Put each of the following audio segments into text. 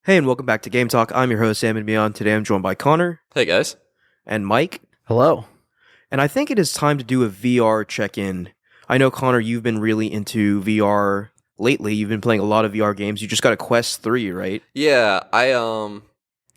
Hey, and welcome back to Game Talk. I'm your host, Sam and Beyond. Today I'm joined by Connor Hey guys. and Mike, Hello. and I think it is time to do a VR check-in. I know, Connor, you've been really into VR lately. You've been playing a lot of VR games. You just got a Quest 3, right? Yeah, I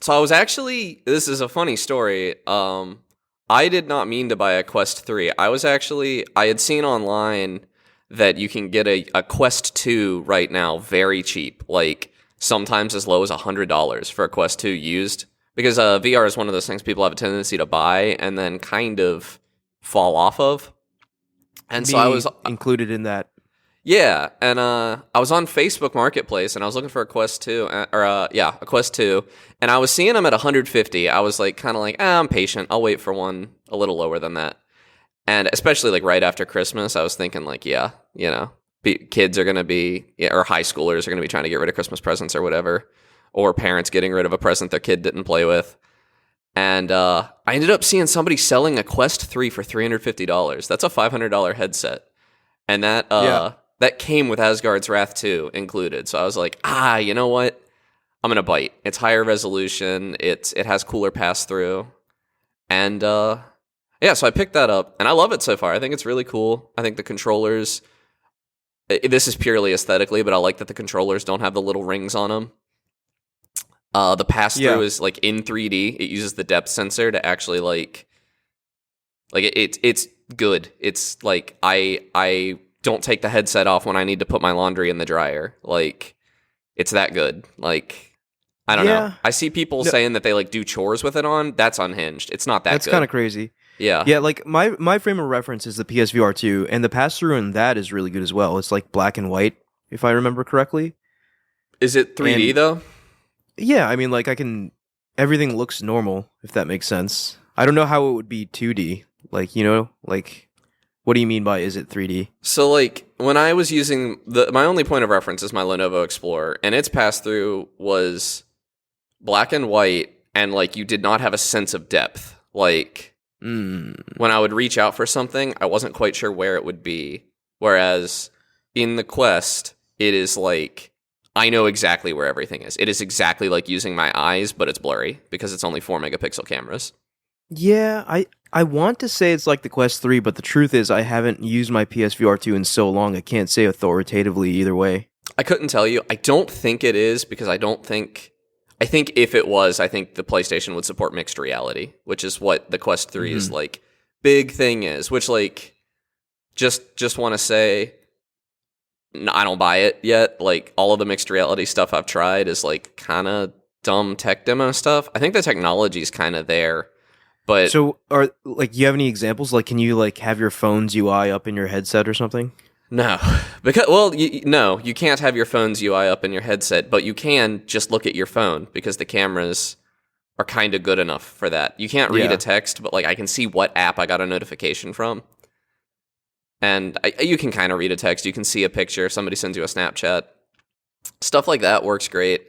was actually, this is a funny story. I did not mean to buy a Quest 3. I had seen online that you can get a Quest 2 right now very cheap, like sometimes as low as $100 for a Quest 2 used. Because VR is one of those things people have a tendency to buy and then kind of fall off of. And so I was included in that. Yeah, and I was on Facebook Marketplace, and I was looking for a Quest 2, a Quest 2, and I was seeing them at 150. I was like, kind of like, I'm patient. I'll wait for one a little lower than that. And especially like right after Christmas, I was thinking like, kids are going to be, or high schoolers are going to be trying to get rid of Christmas presents or whatever, or parents getting rid of a present their kid didn't play with. And I ended up seeing somebody selling a Quest 3 for $350. That's a $500 headset. And that came with Asgard's Wrath 2 included. So I was like, you know what? I'm going to bite. It's higher resolution. It has cooler pass-through. And so I picked that up. And I love it so far. I think it's really cool. I think the controllers, this is purely aesthetically, but I like that the controllers don't have the little rings on them. The pass-through is like in 3D. It uses the depth sensor to actually it's good. It's like I don't take the headset off when I need to put my laundry in the dryer. Like, it's that good. Like, I don't know. I see people saying that they like do chores with it on. That's unhinged. It's not that good. That's kind of crazy. Yeah. Yeah, like my frame of reference is the PSVR 2, and the pass-through in that is really good as well. It's like black and white, if I remember correctly. Is it 3D though? Yeah, I mean, like everything looks normal, if that makes sense. I don't know how it would be 2D. Like, what do you mean by is it 3D? So, like, when I was using my only point of reference is my Lenovo Explorer, and its pass-through was black and white, and, like, you did not have a sense of depth. Like, when I would reach out for something, I wasn't quite sure where it would be. Whereas, in the Quest, it is, like, I know exactly where everything is. It is exactly like using my eyes, but it's blurry, because it's only 4-megapixel cameras. Yeah, I want to say it's like the Quest 3, but the truth is I haven't used my PSVR 2 in so long I can't say authoritatively either way. I couldn't tell you. I don't think it is, because I think if it was, I think the PlayStation would support mixed reality, which is what the Quest 3's like big thing is, which like just want to say I don't buy it yet. Like all of the mixed reality stuff I've tried is like kind of dumb tech demo stuff. I think the technology's kind of there. But so, you have any examples? Like, can you have your phone's UI up in your headset or something? No, because you can't have your phone's UI up in your headset, but you can just look at your phone because the cameras are kind of good enough for that. You can't read a text, but like I can see what app I got a notification from, and you can kind of read a text. You can see a picture. Somebody sends you a Snapchat. Stuff like that works great.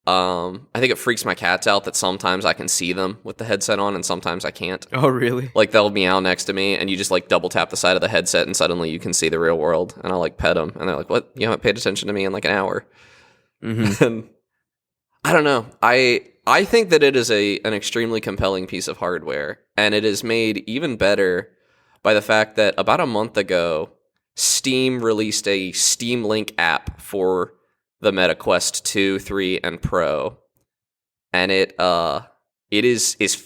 I think it freaks my cats out that sometimes I can see them with the headset on and sometimes I can't. Oh, really? Like they'll meow next to me and you just like double tap the side of the headset and suddenly you can see the real world and I'll like pet them and they're like, what? You haven't paid attention to me in like an hour. Mm-hmm. And I don't know. I think that it is an extremely compelling piece of hardware and it is made even better by the fact that about a month ago, Steam released a Steam Link app for the Meta Quest 2, 3, and Pro. And it is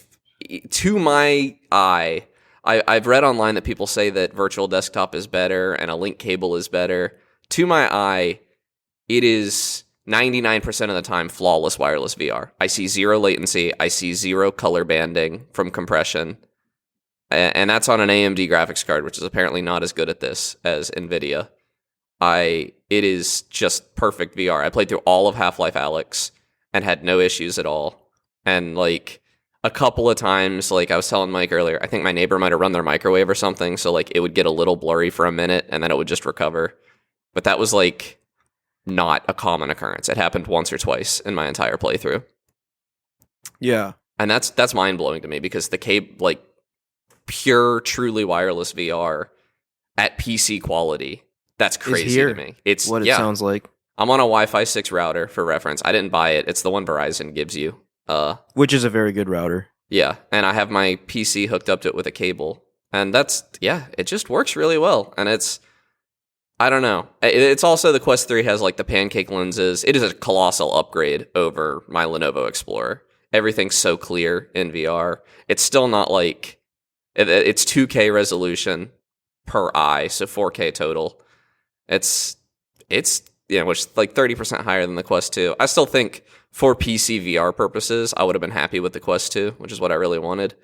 to my eye, I've read online that people say that virtual desktop is better and a link cable is better. To my eye, it is 99% of the time flawless wireless VR. I see zero latency, I see zero color banding from compression. And that's on an AMD graphics card, which is apparently not as good at this as NVIDIA. It is just perfect VR. I played through all of Half-Life Alyx and had no issues at all. And like a couple of times, like I was telling Mike earlier, I think my neighbor might have run their microwave or something, so like it would get a little blurry for a minute and then it would just recover. But that was like not a common occurrence. It happened once or twice in my entire playthrough. Yeah. And that's mind-blowing to me because the cable, like pure, truly wireless VR at PC quality, that's crazy to me. It's what it sounds like. I'm on a Wi-Fi 6 router for reference. I didn't buy it. It's the one Verizon gives you. Which is a very good router. Yeah, and I have my PC hooked up to it with a cable. And it just works really well. And I don't know. It's also the Quest 3 has like the pancake lenses. It is a colossal upgrade over my Lenovo Explorer. Everything's so clear in VR. It's still not like, it's 2K resolution per eye, so 4K total. It's which is like 30% higher than the Quest 2. I still think for PC VR purposes, I would have been happy with the Quest 2, which is what I really wanted.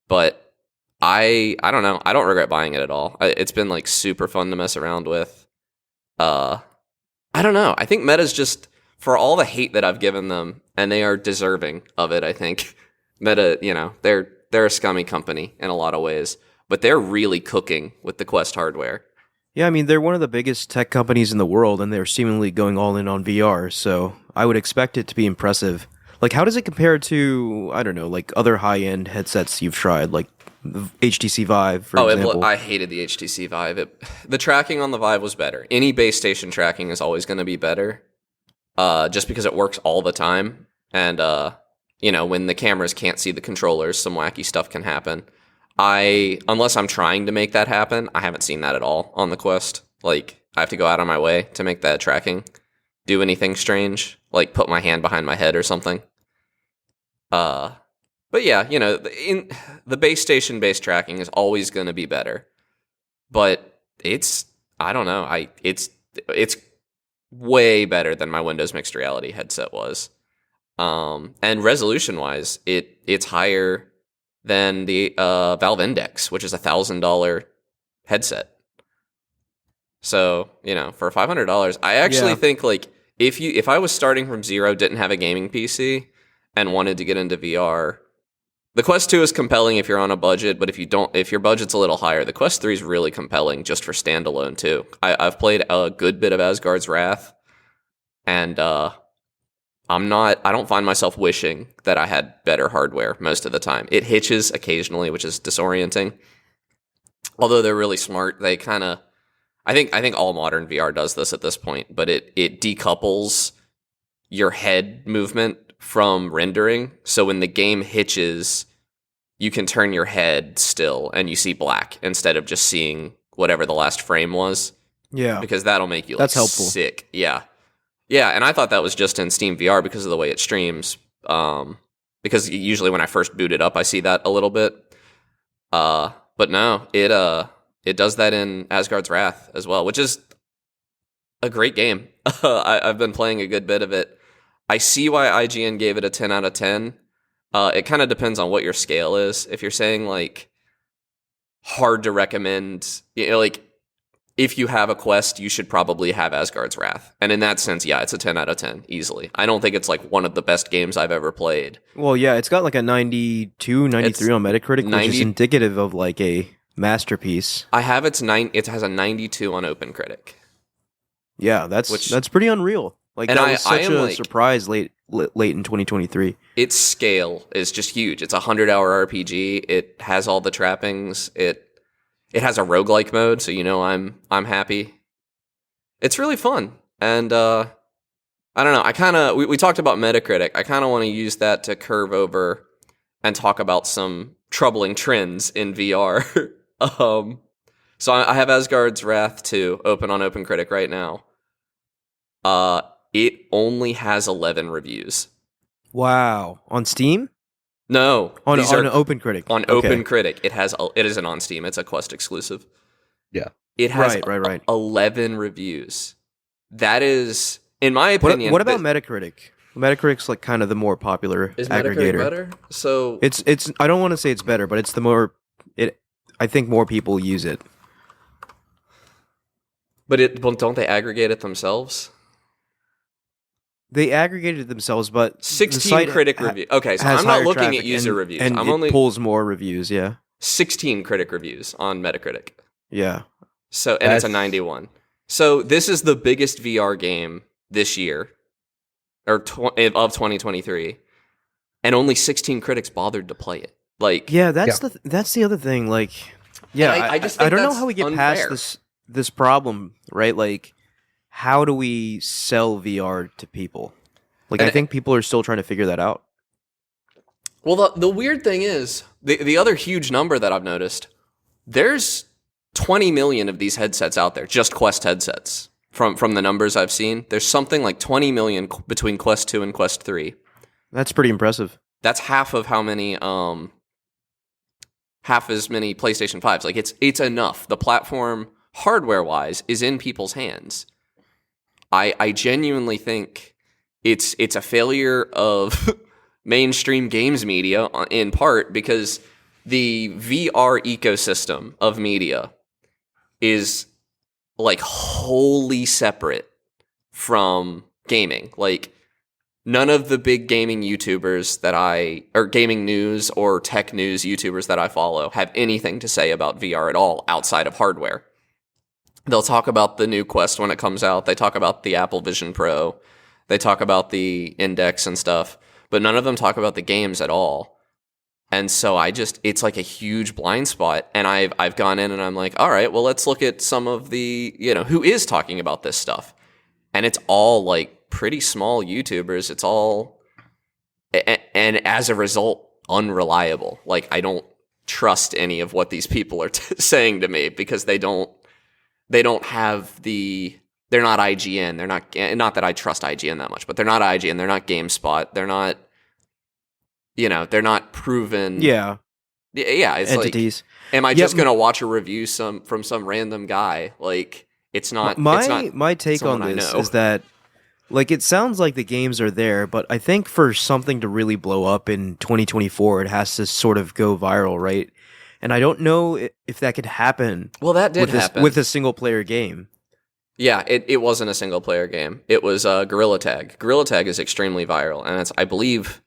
But I don't know. I don't regret buying it at all. It's been like super fun to mess around with. I don't know. I think Meta's just, for all the hate that I've given them, and they are deserving of it, I think. Meta, they're a scummy company in a lot of ways, but they're really cooking with the Quest hardware. Yeah, I mean, they're one of the biggest tech companies in the world, and they're seemingly going all in on VR, so I would expect it to be impressive. Like, how does it compare to, I don't know, like other high-end headsets you've tried, like the HTC Vive, for example? I hated the HTC Vive. The tracking on the Vive was better. Any base station tracking is always going to be better, just because it works all the time. And, when the cameras can't see the controllers, some wacky stuff can happen. Unless I'm trying to make that happen, I haven't seen that at all on the Quest. Like, I have to go out of my way to make that tracking do anything strange, like put my hand behind my head or something. But yeah, in the base station based tracking is always going to be better. But I don't know, it's way better than my Windows Mixed Reality headset was. And resolution wise, it's higher than the Valve Index, which is $1,000 headset. So, for $500, I actually think like if I was starting from zero, didn't have a gaming PC, and wanted to get into VR, the Quest 2 is compelling if you're on a budget, but if your budget's a little higher, the Quest 3 is really compelling just for standalone too. I've played a good bit of Asgard's Wrath, and I don't find myself wishing that I had better hardware most of the time. It hitches occasionally, which is disorienting. Although they're really smart, they kind of, I think all modern VR does this at this point, but it decouples your head movement from rendering. So when the game hitches, you can turn your head still and you see black instead of just seeing whatever the last frame was. Yeah. Because that'll make you That's helpful. Sick. Yeah. Yeah, and I thought that was just in Steam VR because of the way it streams. Because usually when I first boot it up, I see that a little bit. But no, it does that in Asgard's Wrath as well, which is a great game. I've been playing a good bit of it. I see why IGN gave it a 10 out of 10. It kind of depends on what your scale is. If you're saying like hard to recommend, like if you have a Quest, you should probably have Asgard's Wrath. And in that sense, yeah, it's a 10 out of 10, easily. I don't think it's like one of the best games I've ever played. Well, yeah, it's got like a 92, 93 on Metacritic, which is indicative of like a masterpiece. I have it has a 92 on OpenCritic. Yeah, that's pretty unreal. Like, and that was such a surprise late in 2023. Its scale is just huge. It's a 100-hour RPG. It has all the trappings. It has a roguelike mode, so I'm happy. It's really fun. And I don't know. We talked about Metacritic. I kind of want to use that to curve over and talk about some troubling trends in VR. So I have Asgard's Wrath 2 open on OpenCritic right now. It only has 11 reviews. Wow. On Steam? No. On OpenCritic. On OpenCritic. It isn't on Steam. It's a Quest exclusive. Yeah. It has right. 11 reviews. That is, in my opinion... What about Metacritic? Metacritic's like kind of the more popular is aggregator. Metacritic better? So it's I don't want to say it's better, but it's I think more people use it. But don't they aggregate it themselves? They aggregated themselves, but 16 critic reviews. Okay, so I'm not looking at user reviews. And it pulls more reviews, yeah. 16 critic reviews on Metacritic. Yeah. So it's a 91. So this is the biggest VR game this year, or of 2023, and only 16 critics bothered to play it. Like, yeah, that's the other thing. Like, yeah, I just think I don't know that's how we get unfair. past this problem, right? Like, how do we sell VR to people? Like, And I think people are still trying to figure that out. Well, the weird thing is, the other huge number that I've noticed, there's 20 million of these headsets out there, just Quest headsets. From the numbers I've seen, there's something like 20 million between Quest 2 and Quest 3. That's pretty impressive. That's half of how many, half as many PlayStation 5s. Like, it's enough. The platform, hardware-wise, is in people's hands. I genuinely think it's a failure of mainstream games media in part because the VR ecosystem of media is like wholly separate from gaming. Like, none of the big gaming YouTubers or gaming news or tech news YouTubers that I follow have anything to say about VR at all outside of hardware. They'll talk about the new Quest when it comes out. They talk about the Apple Vision Pro. They talk about the Index and stuff, but none of them talk about the games at all. And so it's like a huge blind spot. And I've gone in and I'm like, all right, well, let's look at some of the, who is talking about this stuff. And it's all like pretty small YouTubers. It's all, and as a result, unreliable. Like, I don't trust any of what these people are saying to me because they don't have they're not IGN. They're not that I trust IGN that much, but they're not IGN. They're not GameSpot. They're not, they're not proven. Yeah. Yeah. It's entities. Like, am I just going to watch a review from some random guy? Like, it's not. My take on this is that, like, it sounds like the games are there, but I think for something to really blow up in 2024, it has to sort of go viral, right? And I don't know if that could happen. Well, that did happen with a single player game. Yeah, it wasn't a single player game. It was Gorilla Tag. Gorilla Tag is extremely viral, and it's, I believe,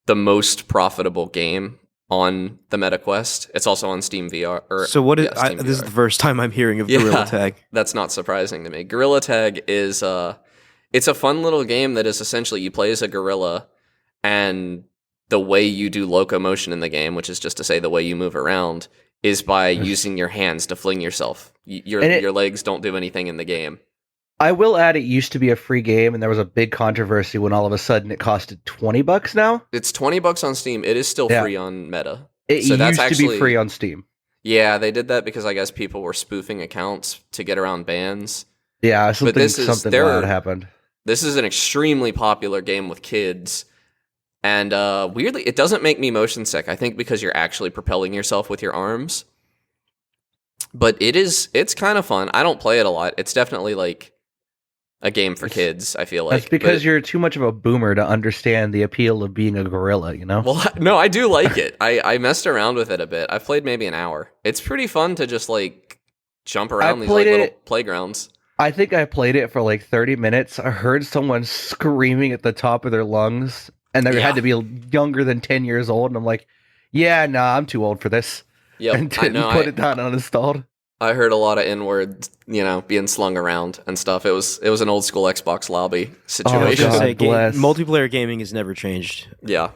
the most profitable game on the MetaQuest. It's also on Steam VR. So what is? This is the first time I'm hearing of Gorilla Tag. That's not surprising to me. Gorilla Tag is it's a fun little game that is essentially you play as a gorilla, and the way you do locomotion in the game, which is just to say the way you move around, is by using your hands to fling yourself. Your legs don't do anything in the game. I will add, it used to be a free game, and there was a big controversy when all of a sudden it costed $20 now. It's $20 on Steam. It is still free on Meta. It used to be free on Steam. Yeah, they did that because I guess people were spoofing accounts to get around bans. Yeah, something bad happened. This is an extremely popular game with kids. And weirdly, it doesn't make me motion sick. I think because you're actually propelling yourself with your arms. But it's kind of fun. I don't play it a lot. It's definitely like a game for kids, I feel like. That's because you're too much of a boomer to understand the appeal of being a gorilla, Well, no, I do like it. I messed around with it a bit. I've played maybe an hour. It's pretty fun to just like jump around these little playgrounds. I think I played it for like 30 minutes. I heard someone screaming at the top of their lungs. And they had to be younger than 10 years old. And I'm like, yeah, nah, I'm too old for this. Yep, and didn't put it down uninstalled. I heard a lot of N-words, being slung around and stuff. It was an old school Xbox lobby situation. Multiplayer gaming has never changed. Yeah.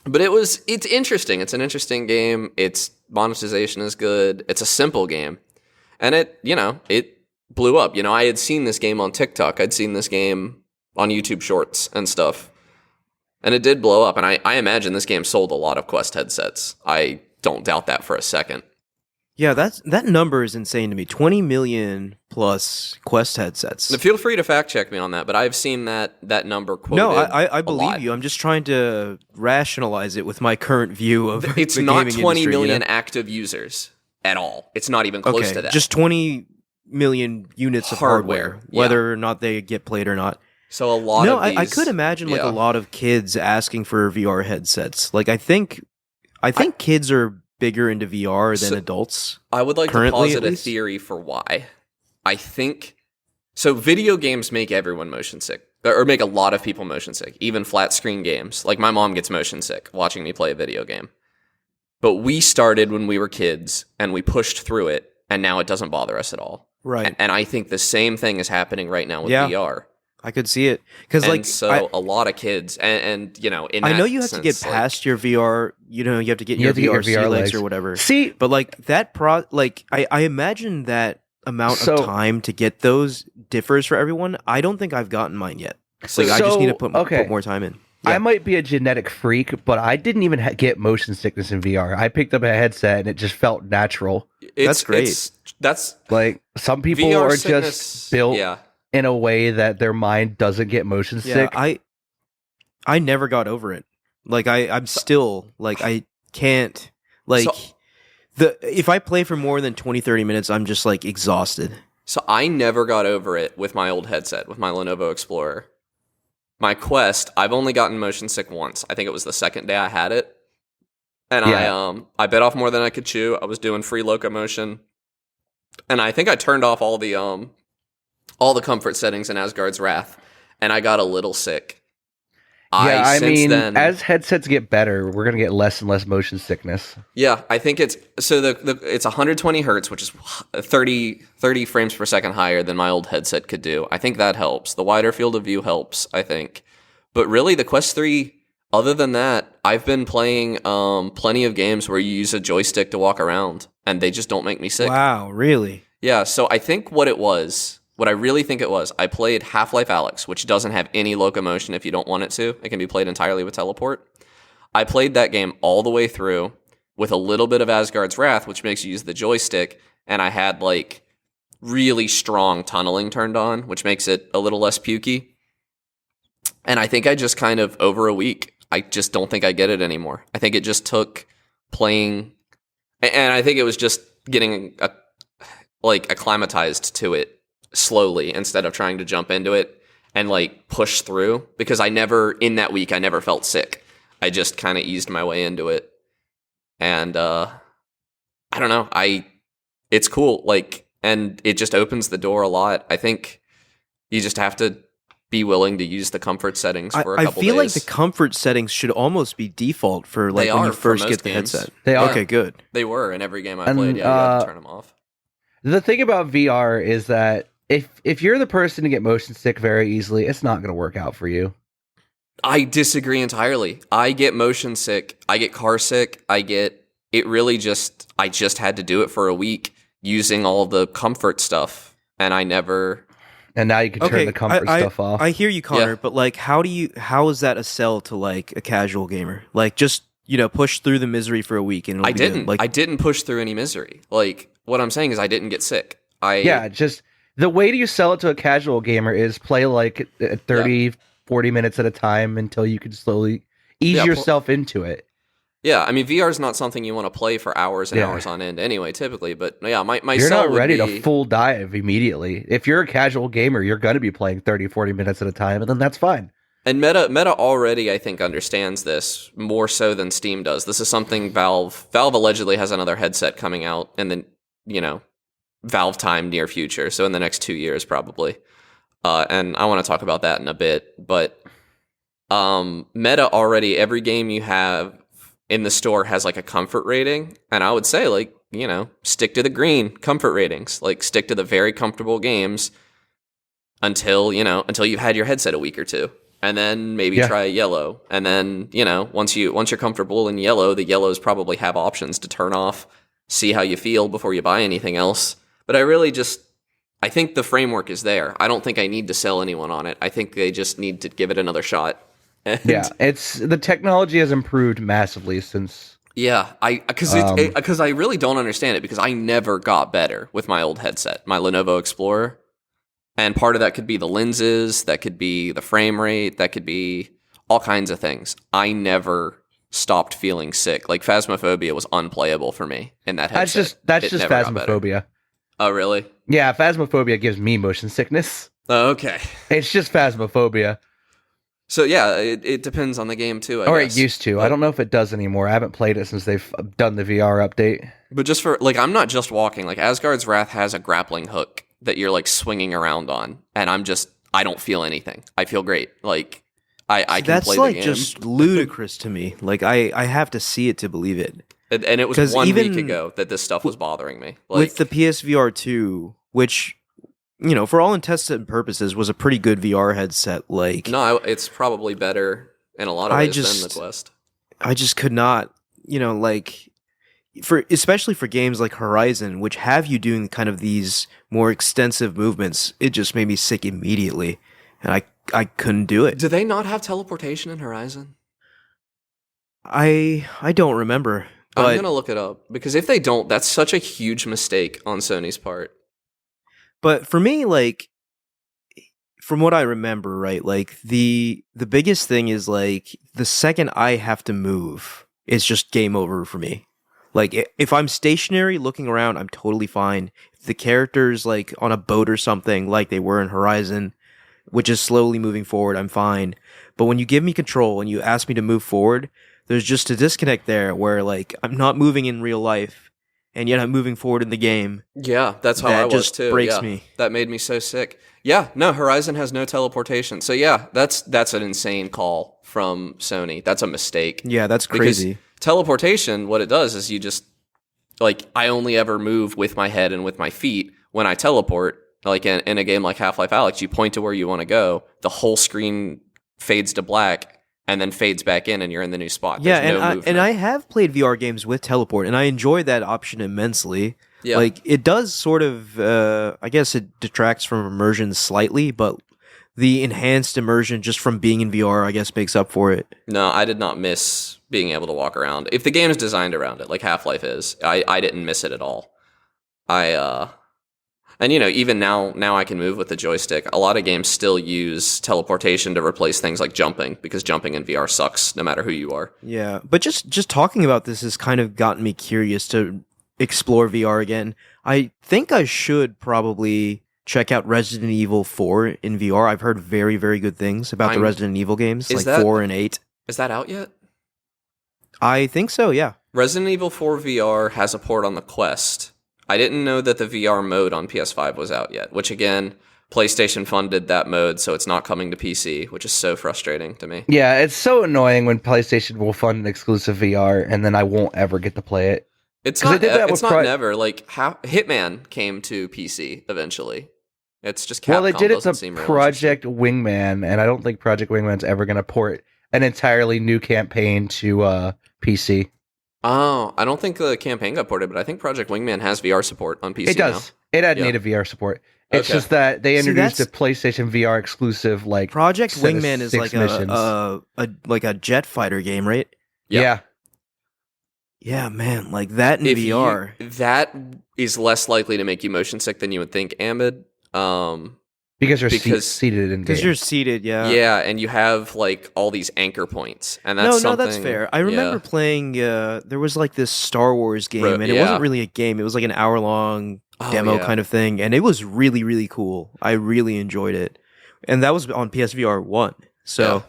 But it's interesting. It's an interesting game. Its monetization is good. It's a simple game. And it blew up. I had seen this game on TikTok. I'd seen this game on YouTube Shorts and stuff. And it did blow up, and I imagine this game sold a lot of Quest headsets. I don't doubt that for a second. Yeah, that number is insane to me. 20 million plus Quest headsets. Now, feel free to fact check me on that, but I've seen that number quoted. No, I believe you. I'm just trying to rationalize it with my current view of it's the not gaming 20 industry, million active users at all. It's not even close to that. Just 20 million units of hardware, whether or not they get played or not. So a lot of these... I could imagine a lot of kids asking for VR headsets. Like, I think kids are bigger into VR than adults. I would like to posit a theory for why. I think... So video games make everyone motion sick. Or make a lot of people motion sick. Even flat screen games. Like, my mom gets motion sick watching me play a video game. But we started when we were kids, and we pushed through it, and now it doesn't bother us at all. Right. And I think the same thing is happening right now with VR. I could see it because, a lot of kids, and in I know you have to get past your VR. You have to get your VR legs or whatever. See, but like that I imagine that amount of time to get those differs for everyone. I don't think I've gotten mine yet. Like I just need to put more time in. Yeah. I might be a genetic freak, but I didn't even get motion sickness in VR. I picked up a headset and it just felt natural. That's great. That's like some people VR are sickness, just built in a way that their mind doesn't get motion sick. I never got over it. Like I'm still like I can't like if I play for more than 20-30 minutes, I'm just like exhausted. So I never got over it with my old headset, with my Lenovo Explorer. My Quest, I've only gotten motion sick once. I think it was the second day I had it. And I bit off more than I could chew. I was doing free locomotion. And I think I turned off all the comfort settings in Asgard's Wrath, and I got a little sick. I mean, as headsets get better, we're going to get less and less motion sickness. Yeah, I think it's it's 120 hertz, which is 30 frames per second higher than my old headset could do. I think that helps. The wider field of view helps, I think. But really, the Quest 3, other than that, I've been playing plenty of games where you use a joystick to walk around, and they just don't make me sick. Wow, really? Yeah, so I think what I really think it was, I played Half-Life Alyx, which doesn't have any locomotion if you don't want it to. It can be played entirely with teleport. I played that game all the way through with a little bit of Asgard's Wrath, which makes you use the joystick, and I had like really strong tunneling turned on, which makes it a little less pukey. And I think I just kind of, over a week, I just don't think I get it anymore. I think it just took playing, and I think it was just getting acclimatized to it slowly instead of trying to jump into it and like push through, because in that week I never felt sick. I just kind of eased my way into it, and I don't know, it's cool, like, and it just opens the door a lot. I think you just have to be willing to use the comfort settings for a couple days. I feel like the comfort settings should almost be default for like when you first get the headset. They are. Okay, good. They were in every game I played. Yeah, you had to turn them off. The thing about VR is that if you're the person to get motion sick very easily, it's not going to work out for you. I disagree entirely. I get motion sick. I get car sick. I just had to do it for a week using all the comfort stuff, and I never. And now you can turn the comfort stuff off. I hear you, Connor, but like, how is that a sell to like a casual gamer? Like, just push through the misery for a week, and I didn't push through any misery. Like, what I'm saying is, I didn't get sick. Just the way you sell it to a casual gamer is play like 30, 40 minutes at a time until you can slowly ease yourself into it. Yeah, I mean, VR is not something you want to play for hours and hours on end anyway, typically. But yeah, my you're sell not ready to full dive immediately. If you're a casual gamer, you're going to be playing 30, 40 minutes at a time, and then that's fine. And Meta already, I think, understands this more so than Steam does. This is something Valve allegedly has another headset coming out in the, Valve time near future. So in the next 2 years, probably. And I want to talk about that in a bit. But Meta already, every game you have in the store has like a comfort rating. And I would say, like, stick to the green comfort ratings. Like, stick to the very comfortable games until you've had your headset a week or two. And then maybe try yellow. And then, once you're comfortable in yellow, the yellows probably have options to turn off, see how you feel before you buy anything else. But I think the framework is there. I don't think I need to sell anyone on it. I think they just need to give it another shot. And the technology has improved massively since. Yeah, because I really don't understand it, because I never got better with my old headset, my Lenovo Explorer. And part of that could be the lenses, that could be the frame rate, that could be all kinds of things. I never stopped feeling sick. Like, Phasmophobia was unplayable for me in that headset. That's just Phasmophobia. Oh, really? Yeah, Phasmophobia gives me motion sickness. Oh, okay. It's just Phasmophobia. So yeah, it depends on the game too, I guess. It used to. I don't know if it does anymore. I haven't played it since they've done the VR update. But just for, like, I'm not just walking. Like, Asgard's Wrath has a grappling hook that you're like swinging around on, and I don't feel anything. I feel great. Like, I can play the game. That's like just ludicrous to me. Like, I have to see it to believe it. And it was 1 week ago that this stuff was bothering me. Like, with the PSVR 2, which, for all intents and purposes, was a pretty good VR headset. Like, no, it's probably better in a lot of ways than the Quest. I just could not, especially for games like Horizon, which have you doing kind of these more extensive movements, it just made me sick immediately, and I couldn't do it. Do they not have teleportation in Horizon? I don't remember, I'm but gonna look it up because if they don't, that's such a huge mistake on Sony's part. for me, like from what I remember, right, like the biggest thing is like the second I have to move, it's just game over for me. Like if I'm stationary looking around, I'm totally fine. If the character's like on a boat or something, like they were in Horizon, which is slowly moving forward, I'm fine. But when you give me control and you ask me to move forward, there's just a disconnect there where like I'm not moving in real life, and yet I'm moving forward in the game. Yeah, that's how That I was just too. breaks Yeah. me. That made me so sick. Yeah, no, Horizon has no teleportation. So yeah, that's an insane call from Sony. That's a mistake. Yeah, that's Because crazy. teleportation, what it does is you just like I only ever move with my head and with my feet when I teleport. Like in a game like Half-Life Alyx, you point to where you want to go, the whole screen fades to black and then fades back in and you're in the new spot. Yeah, There's no and movement. I have played VR games with teleport, and I enjoy that option immensely. Yeah. Like it does sort of, I guess it detracts from immersion slightly, but the enhanced immersion just from being in VR, I guess, makes up for it. No, I did not miss being able to walk around. If the game is designed around it, like Half-Life is, I didn't miss it at all. And you know, even now I can move with the joystick. A lot of games still use teleportation to replace things like jumping because jumping in VR sucks no matter who you are. Yeah, but just talking about this has kind of gotten me curious to explore VR again. I think I should probably check out Resident Evil 4 in VR. I've heard very, very good things about the Resident Evil games, Is like that- 4 and 8. Is that out yet? I think so, yeah. Resident Evil 4 VR has a port on the Quest. I didn't know that the VR mode on PS5 was out yet, which again, PlayStation funded that mode, so it's not coming to PC, which is so frustrating to me. Yeah, it's so annoying when PlayStation will fund an exclusive VR and then I won't ever get to play it. It's 'Cause not, they did that it's with not never. Like, Hitman came to PC eventually. It's just Capcom Well, they did it doesn't to seem real Project Wingman, and I don't think Project Wingman's ever going to port an entirely new campaign to PC. Oh, I don't think the campaign got ported, but I think Project Wingman has VR support on PC It does. It had Yeah. native VR support. It's Okay. just that they See, introduced a that's- PlayStation VR exclusive, like Project set of Wingman is 6 like missions. a jet fighter game, right? Yeah. Yeah. Yeah, man, like that in If VR. that is less likely to make you motion sick than you would think, Amid. Because you're Because- seated in Because game. you're seated, yeah. Yeah, and you have like all these anchor points, and that's No, something. that's fair. I remember playing. There was like this Star Wars game, and it yeah. wasn't really a game. It was like an hour-long Oh, demo yeah. kind of thing, and it was really, really cool. I really enjoyed it, and that was on PSVR 1. So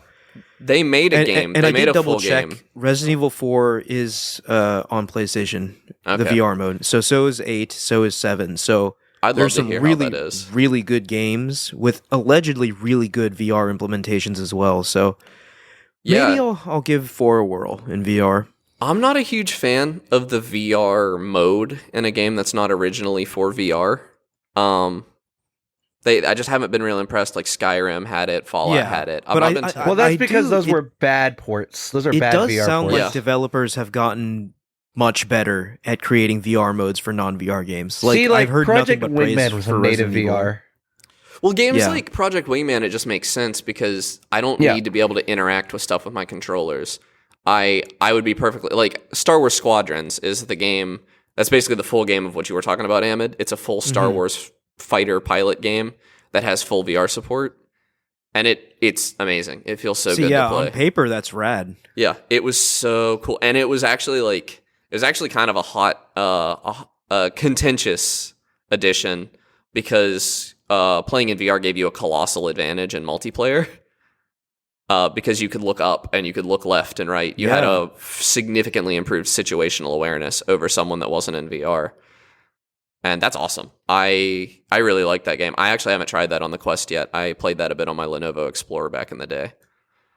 They made a game. and they I made did a double full check. game. Resident Evil 4 is on PlayStation, the Okay. VR mode. So is 8. So is 7. So I'd love there's to some hear really, how that is. really good games with allegedly really good VR implementations as well. So Yeah. maybe I'll give 4 a whirl in VR. I'm not a huge fan of the VR mode in a game that's not originally for VR. I just haven't been real impressed. Like Skyrim had it, Fallout Yeah, had it. but I've I- not been I- Well, that's I because do- those it- were bad ports. Those are It bad does VR sound ports. like developers have gotten much better at creating VR modes for non-VR games. Like, See, like I've heard Project nothing but praise Wingman was for a native Resident Evil. VR. Well, games Yeah. like Project Wingman, it just makes sense because I don't Yeah. need to be able to interact with stuff with my controllers. I would be perfectly like Star Wars Squadrons is the game that's basically the full game of what you were talking about, Ahmed. It's a full Star Wars fighter pilot game that has full VR support, and it's amazing. It feels so good yeah, to play. on paper, that's rad. Yeah, it was so cool, and it was actually kind of a hot, a contentious addition because playing in VR gave you a colossal advantage in multiplayer because you could look up and you could look left and right. You had Yeah. a significantly improved situational awareness over someone that wasn't in VR. And that's awesome. I really like that game. I actually haven't tried that on the Quest yet. I played that a bit on my Lenovo Explorer back in the day.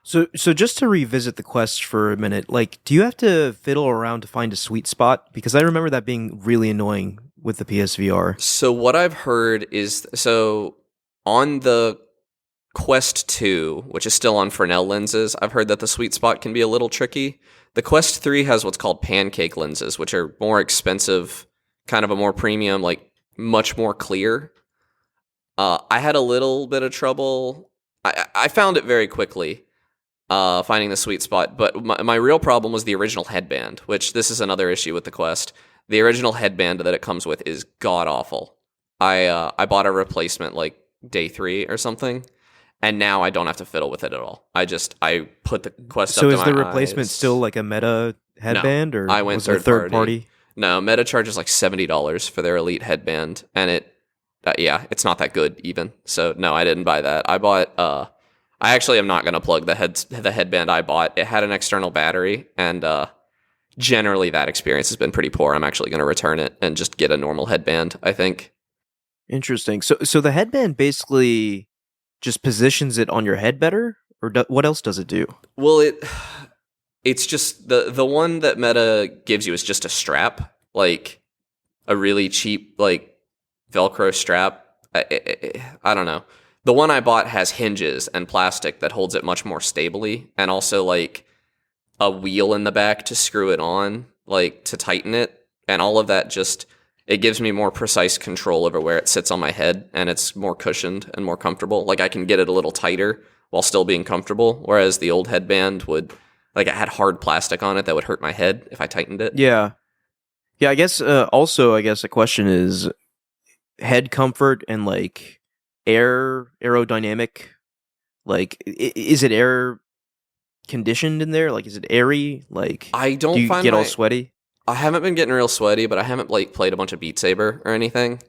So just to revisit the Quest for a minute, like, do you have to fiddle around to find a sweet spot? Because I remember that being really annoying with the PSVR. So what I've heard is on the Quest 2, which is still on Fresnel lenses, I've heard that the sweet spot can be a little tricky. The Quest 3 has what's called pancake lenses, which are more expensive, kind of a more premium, like much more clear. I had a little bit of trouble. I found it very quickly, finding the sweet spot. But my real problem was the original headband, which this is another issue with the Quest. The original headband that it comes with is god-awful. I bought a replacement like day 3 or something, and now I don't have to fiddle with it at all. I put the Quest up to my eyes. So is the replacement still like a Meta headband, or I went was it a third party? No, Meta charges like $70 for their Elite headband, and it's not that good even. So no, I didn't buy that. I bought. I actually am not going to plug the headband I bought. It had an external battery, and generally that experience has been pretty poor. I'm actually going to return it and just get a normal headband, I think. Interesting. So the headband basically just positions it on your head better, or what else does it do? Well, it's just the one that Meta gives you is just a strap, like a really cheap like Velcro strap. I don't know. The one I bought has hinges and plastic that holds it much more stably, and also like a wheel in the back to screw it on, like to tighten it, and all of that just, it gives me more precise control over where it sits on my head, and it's more cushioned and more comfortable. Like I can get it a little tighter while still being comfortable, whereas the old headband would, like it had hard plastic on it that would hurt my head if I tightened it. Yeah. I guess also a question is head comfort and like aerodynamic. Like is it air conditioned in there? Like is it airy? Like I don't do you find get all sweaty? I haven't been getting real sweaty, but I haven't like played a bunch of Beat Saber or anything.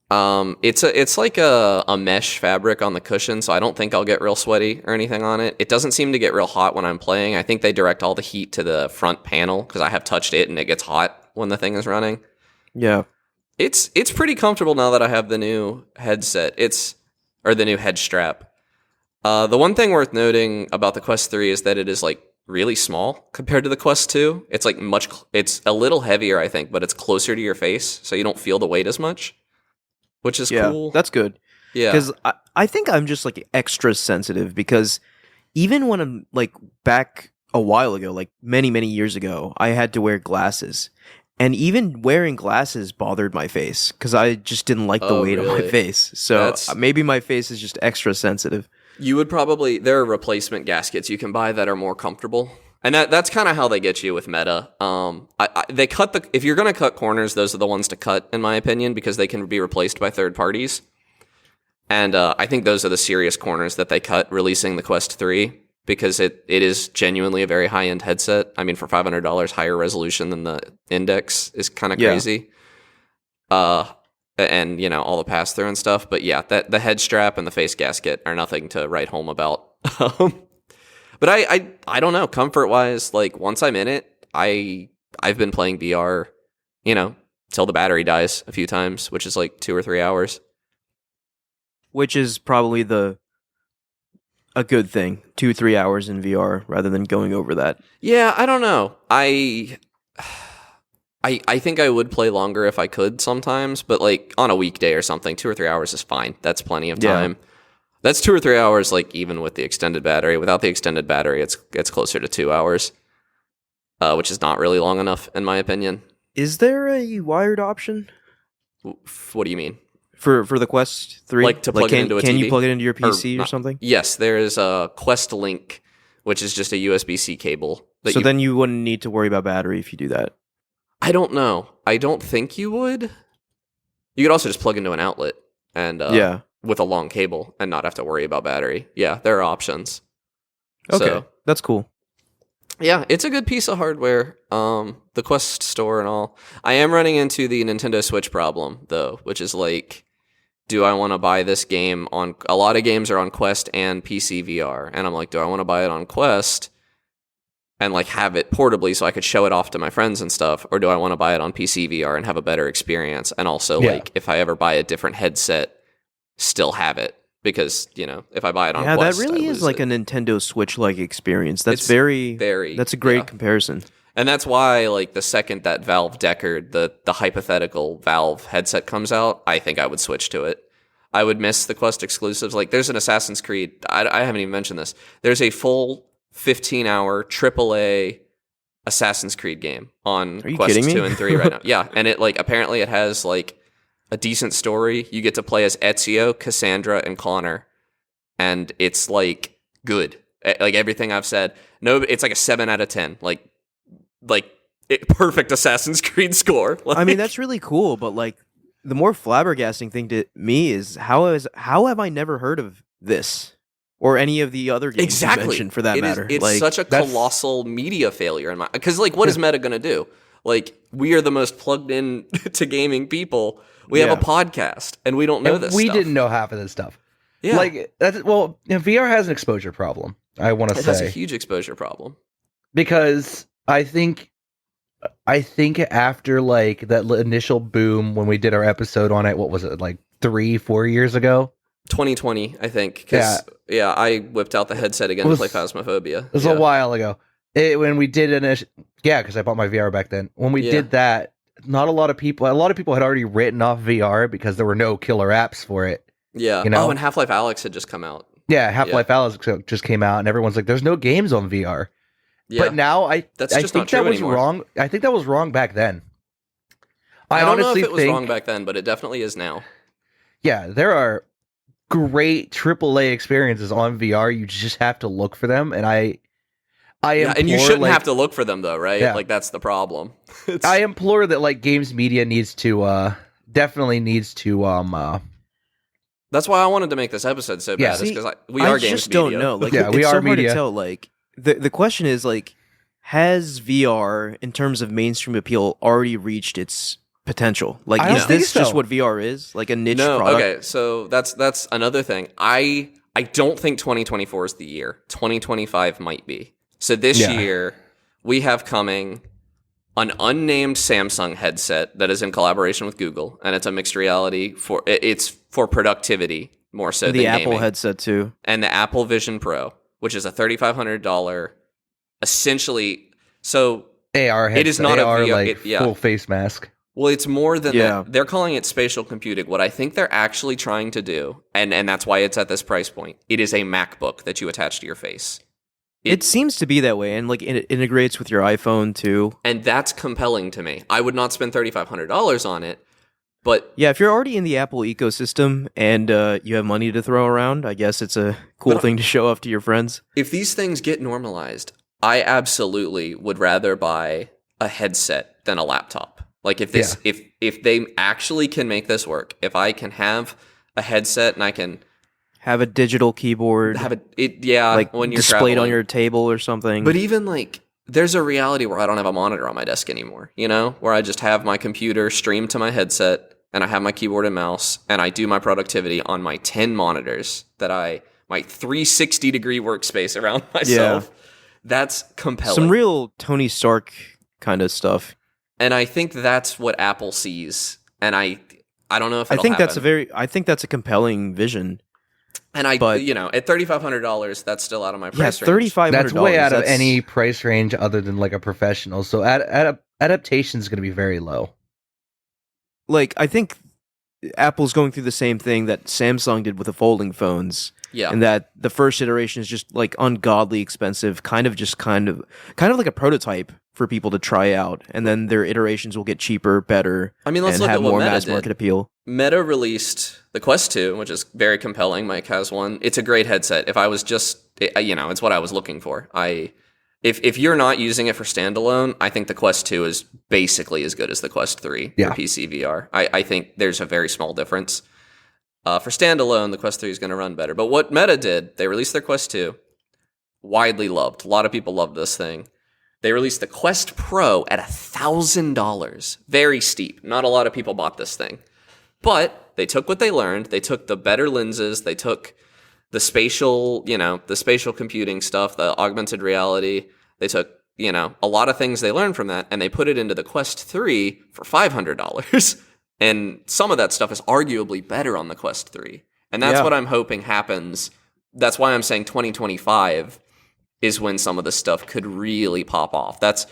It's like a mesh fabric on the cushion, so I don't think I'll get real sweaty or anything on it. It doesn't seem to get real hot when I'm playing. I think they direct all the heat to the front panel because I have touched it and it gets hot when the thing is running. Yeah. It's pretty comfortable now that I have the new headset. Or the new head strap. The one thing worth noting about the Quest 3 is that it is like really small compared to the Quest 2. It's like it's a little heavier, I think, but it's closer to your face, so you don't feel the weight as much, which is cool. That's good. Yeah. Because I think I'm just like extra sensitive because even when I'm like back a while ago, like many, many years ago, I had to wear glasses. And even wearing glasses bothered my face because I just didn't like the weight of my face. So maybe my face is just extra sensitive. You would probably, there are replacement gaskets you can buy that are more comfortable. And that's kind of how they get you with Meta. They cut if you're going to cut corners, those are the ones to cut, in my opinion, because they can be replaced by third parties. And I think those are the serious corners that they cut releasing the Quest 3, because it is genuinely a very high-end headset. I mean, for $500, higher resolution than the Index is kind of crazy. And, you know, all the pass-through and stuff. But yeah, the head strap and the face gasket are nothing to write home about. But I don't know, comfort-wise, like, once I'm in it, I've been playing VR, you know, till the battery dies a few times, which is like 2 or 3 hours. Which is probably a good thing, 2-3 hours in VR rather than going over that. Yeah, I don't know. I think I would play longer if I could sometimes, but like on a weekday or something, 2 or 3 hours is fine. That's plenty of time. Yeah. That's 2 or 3 hours, like even with the extended battery. Without the extended battery, it's closer to 2 hours, which is not really long enough, in my opinion. Is there a wired option? What do you mean? For the Quest 3? Like to plug it into a TV? Can you plug it into your PC or something? Yes, there is a Quest Link, which is just a USB-C cable. So then you wouldn't need to worry about battery if you do that. I don't know. I don't think you would. You could also just plug into an outlet and with a long cable and not have to worry about battery. Yeah, there are options. Okay, so, that's cool. Yeah, it's a good piece of hardware. The Quest store and all. I am running into the Nintendo Switch problem, though, which is like, do I want to buy this game on... A lot of games are on Quest and PC VR. And I'm like, do I want to buy it on Quest and like have it portably so I could show it off to my friends and stuff? Or do I want to buy it on PC VR and have a better experience? And also, like, if I ever buy a different headset, still have it. Because, you know, if I buy it on Quest, that really is like a Nintendo Switch-like experience. That's very... That's a great comparison. And that's why, like, the second that Valve Deckard, the hypothetical Valve headset comes out, I think I would switch to it. I would miss the Quest exclusives. Like, there's an Assassin's Creed. I haven't even mentioned this. There's a full 15-hour AAA Assassin's Creed game on Quest 2 and 3 right now. Yeah, and it like apparently it has like a decent story. You get to play as Ezio, Cassandra, and Connor, and it's like good. Like everything I've said. No, it's like a 7 out of 10. Perfect Assassin's Creed score. I mean, that's really cool, but like the more flabbergasting thing to me is how have I never heard of this or any of the other games you mentioned for that matter? It's like, such a colossal media failure in my because like what is Meta gonna do? Like we are the most plugged in to gaming people. We have a podcast and we don't know this. We stuff. didn't know half of this stuff. Yeah, like that's VR has an exposure problem. I want to say it has a huge exposure problem because I think after like that initial boom when we did our episode on it, what was it, like 3-4 years ago? 2020, I think. Yeah, I whipped out the headset again to play Phasmophobia. It was a while ago. When we did because I bought my VR back then. When we did that, a lot of people had already written off VR because there were no killer apps for it. Yeah. You know? Oh, and Half-Life Alyx had just come out. Yeah, Half-Life Alyx just came out, and everyone's like, "There's no games on VR." Yeah. But now I think that was wrong. I think that was wrong back then. I don't know if it was wrong back then, but it definitely is now. Yeah, there are great AAA experiences on VR. You just have to look for them, and and you shouldn't have to look for them though, right? Yeah. Like that's the problem. I implore that like games media needs to definitely needs to That's why I wanted to make this episode so bad, is because we are games media. I just don't know. Like, we are so media. Hard to tell. Like the question is like, has VR in terms of mainstream appeal already reached its potential? Like, is this just what VR is? Like a niche product? Okay, so that's another thing. I don't think 2024 is the year. 2025 might be. So this year we have coming an unnamed Samsung headset that is in collaboration with Google, and it's a mixed reality it's for productivity more so than gaming. The Apple headset too, and the Apple Vision Pro, which is a $3,500 essentially. So AR headset. It is not AR, a VR, like full face mask. Well, it's more than that. They're calling it spatial computing. What I think they're actually trying to do, and that's why it's at this price point, it is a MacBook that you attach to your face. It seems to be that way, and like it integrates with your iPhone too. And that's compelling to me. I would not spend $3,500 on it, but yeah, if you're already in the Apple ecosystem and you have money to throw around, I guess it's a cool thing to show off to your friends. If these things get normalized, I absolutely would rather buy a headset than a laptop. Like if they actually can make this work, if I can have a headset and I can have a digital keyboard, like when you're displayed traveling on your table or something. But even like there's a reality where I don't have a monitor on my desk anymore, you know, where I just have my computer streamed to my headset and I have my keyboard and mouse and I do my productivity on my 10 monitors my 360 degree workspace around myself. Yeah. That's compelling. Some real Tony Stark kind of stuff. And I think that's what Apple sees. And I don't know if I think that's a compelling vision. And at $3,500, that's still out of my price range. $3,500. That's way out of any price range other than like a professional. So adaptation is going to be very low. Like, I think Apple's going through the same thing that Samsung did with the folding phones. Yeah. And that the first iteration is just like ungodly expensive, kind of like a prototype for people to try out. And then their iterations will get cheaper, better, let's look have at what more Meta mass did. Market appeal. Meta released the Quest 2, which is very compelling. Mike has one. It's a great headset. If I was it's what I was looking for. If you're not using it for standalone, I think the Quest 2 is basically as good as the Quest 3 for PC VR. I think there's a very small difference. For standalone, the Quest 3 is going to run better. But what Meta did, they released their Quest 2, widely loved. A lot of people loved this thing. They released the Quest Pro at $1,000. Very steep. Not a lot of people bought this thing. But they took what they learned. They took the better lenses. They took the spatial computing stuff, the augmented reality. They took, a lot of things they learned from that, and they put it into the Quest 3 for $500. And some of that stuff is arguably better on the Quest 3. And that's what I'm hoping happens. That's why I'm saying 2025 is when some of this stuff could really pop off. That's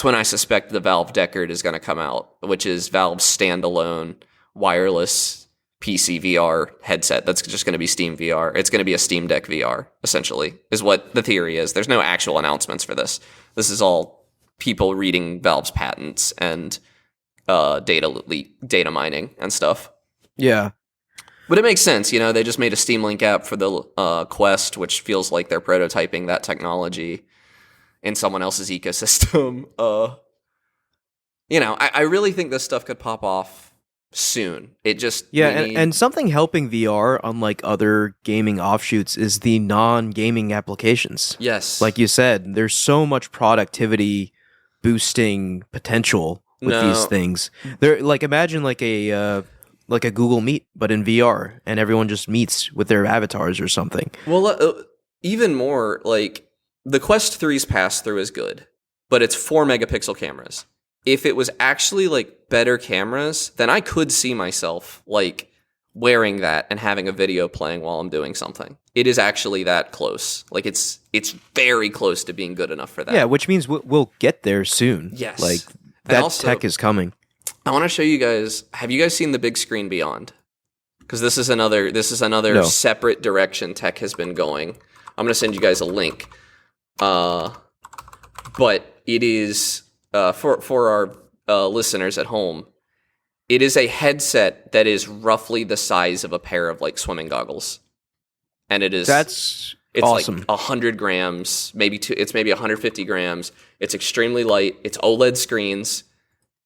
when I suspect the Valve Deckard is going to come out, which is Valve's standalone wireless PC VR headset that's just going to be Steam VR. It's going to be a Steam Deck VR, essentially, is what the theory is. There's no actual announcements for this. This is all people reading Valve's patents and data mining and stuff. Yeah. But it makes sense, they just made a Steam Link app for the Quest, which feels like they're prototyping that technology in someone else's ecosystem. I really think this stuff could pop off soon. It just and something helping VR, unlike other gaming offshoots, is the non-gaming applications. Yes, like you said, there's so much productivity boosting potential with these things. They're like, imagine like a Google Meet but in VR, and everyone just meets with their avatars or something. Well, even more, like the Quest 3's pass-through is good, but it's 4 megapixel cameras. If it was actually like better cameras, then I could see myself like wearing that and having a video playing while I'm doing something. It is actually that close. Like it's very close to being good enough for that. Yeah, which means we'll get there soon. Yes. Like that also, tech is coming. I want to show you guys. Have you guys seen the big screen beyond? Because this is another separate direction tech has been going. I'm going to send you guys a link. But it is for our listeners at home. It is a headset that is roughly the size of a pair of like swimming goggles, and it's awesome. Like 100 grams, it's maybe 150 grams. It's extremely light. It's OLED screens.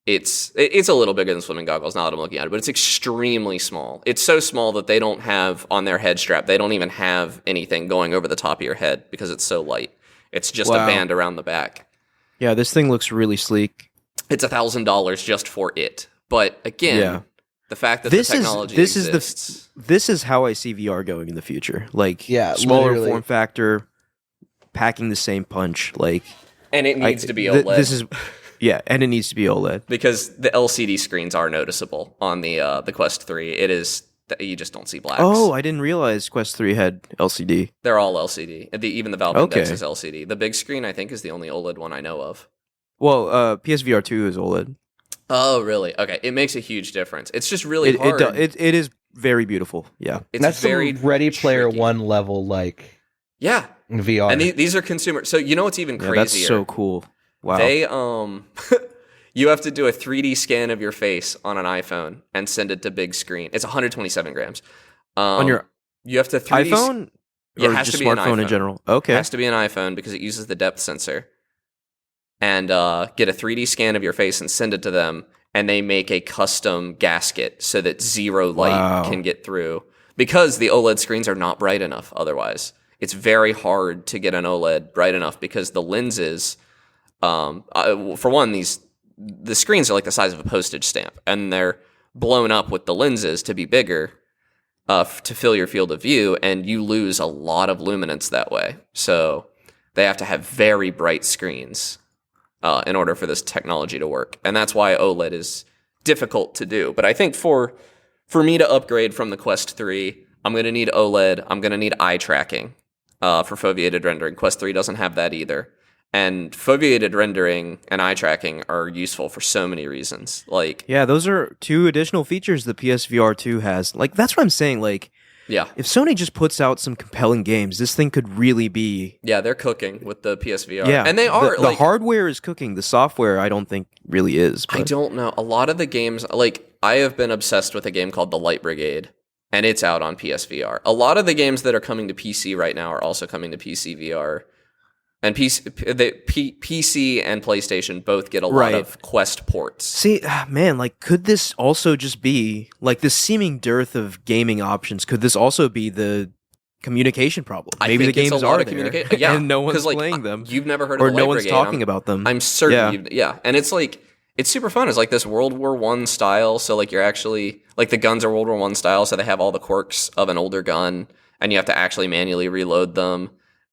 It's a little bigger than swimming goggles now that I'm looking at it, but it's extremely small. It's so small that they don't have on their head strap. They don't even have anything going over the top of your head because it's so light. It's just a band around the back. Yeah, this thing looks really sleek. It's $1,000 just for it. But again, the fact that the technology exists... This is how I see VR going in the future. Like, smaller literally. Form factor, packing the same punch. Like, and it needs to be OLED. And it needs to be OLED. Because the LCD screens are noticeable on the Quest 3. It is... You just don't see blacks. Oh, I didn't realize Quest 3 had LCD. They're all LCD. Even the Valve Index is LCD. The big screen, I think, is the only OLED one I know of. Well, PSVR 2 is OLED. Oh, really? Okay. It makes a huge difference. It's just really hard. It is very beautiful. Yeah. That's very Ready Player One level, like... Yeah. VR. And these are consumer... So you know what's even crazier? That's so cool. Wow. They, you have to do a 3D scan of your face on an iPhone and send it to big screen. It's 127 grams. On your you have to 3D iPhone? It or has just to be an smartphone iPhone. In general? Okay. It has to be an iPhone because it uses the depth sensor. And get a 3D scan of your face and send it to them, and they make a custom gasket so that zero light can get through. Because the OLED screens are not bright enough otherwise. It's very hard to get an OLED bright enough because the lenses, for one, the screens are like the size of a postage stamp, and they're blown up with the lenses to be bigger to fill your field of view, and you lose a lot of luminance that way. So they have to have very bright screens in order for this technology to work. And that's why OLED is difficult to do. But I think for me to upgrade from the Quest 3, I'm going to need OLED. I'm going to need eye tracking for foveated rendering. Quest 3 doesn't have that either. And foveated rendering and eye tracking are useful for so many reasons. Like, yeah, those are two additional features the PSVR 2 has. Like, that's what I'm saying. Like, yeah, if Sony just puts out some compelling games, this thing could really be... Yeah, they're cooking with the PSVR. Yeah, and they are. The hardware is cooking. The software, I don't think, really is. But... I don't know. A lot of the games... Like, I have been obsessed with a game called the Light Brigade, and it's out on PSVR. A lot of the games that are coming to PC right now are also coming to PC VR. And PC and PlayStation both get a lot of Quest ports. See, man, like, could this also just be, like, this seeming dearth of gaming options, could this also be the communication problem? Maybe the games are there, and no one's playing them. You've never heard of the Light Brigade. Or no one's Brigade. talking about them. I'm certain and it's like, it's super fun. It's like this World War I style, so, like, you're actually, like, the guns are World War I style, so they have all the quirks of an older gun, and you have to actually manually reload them,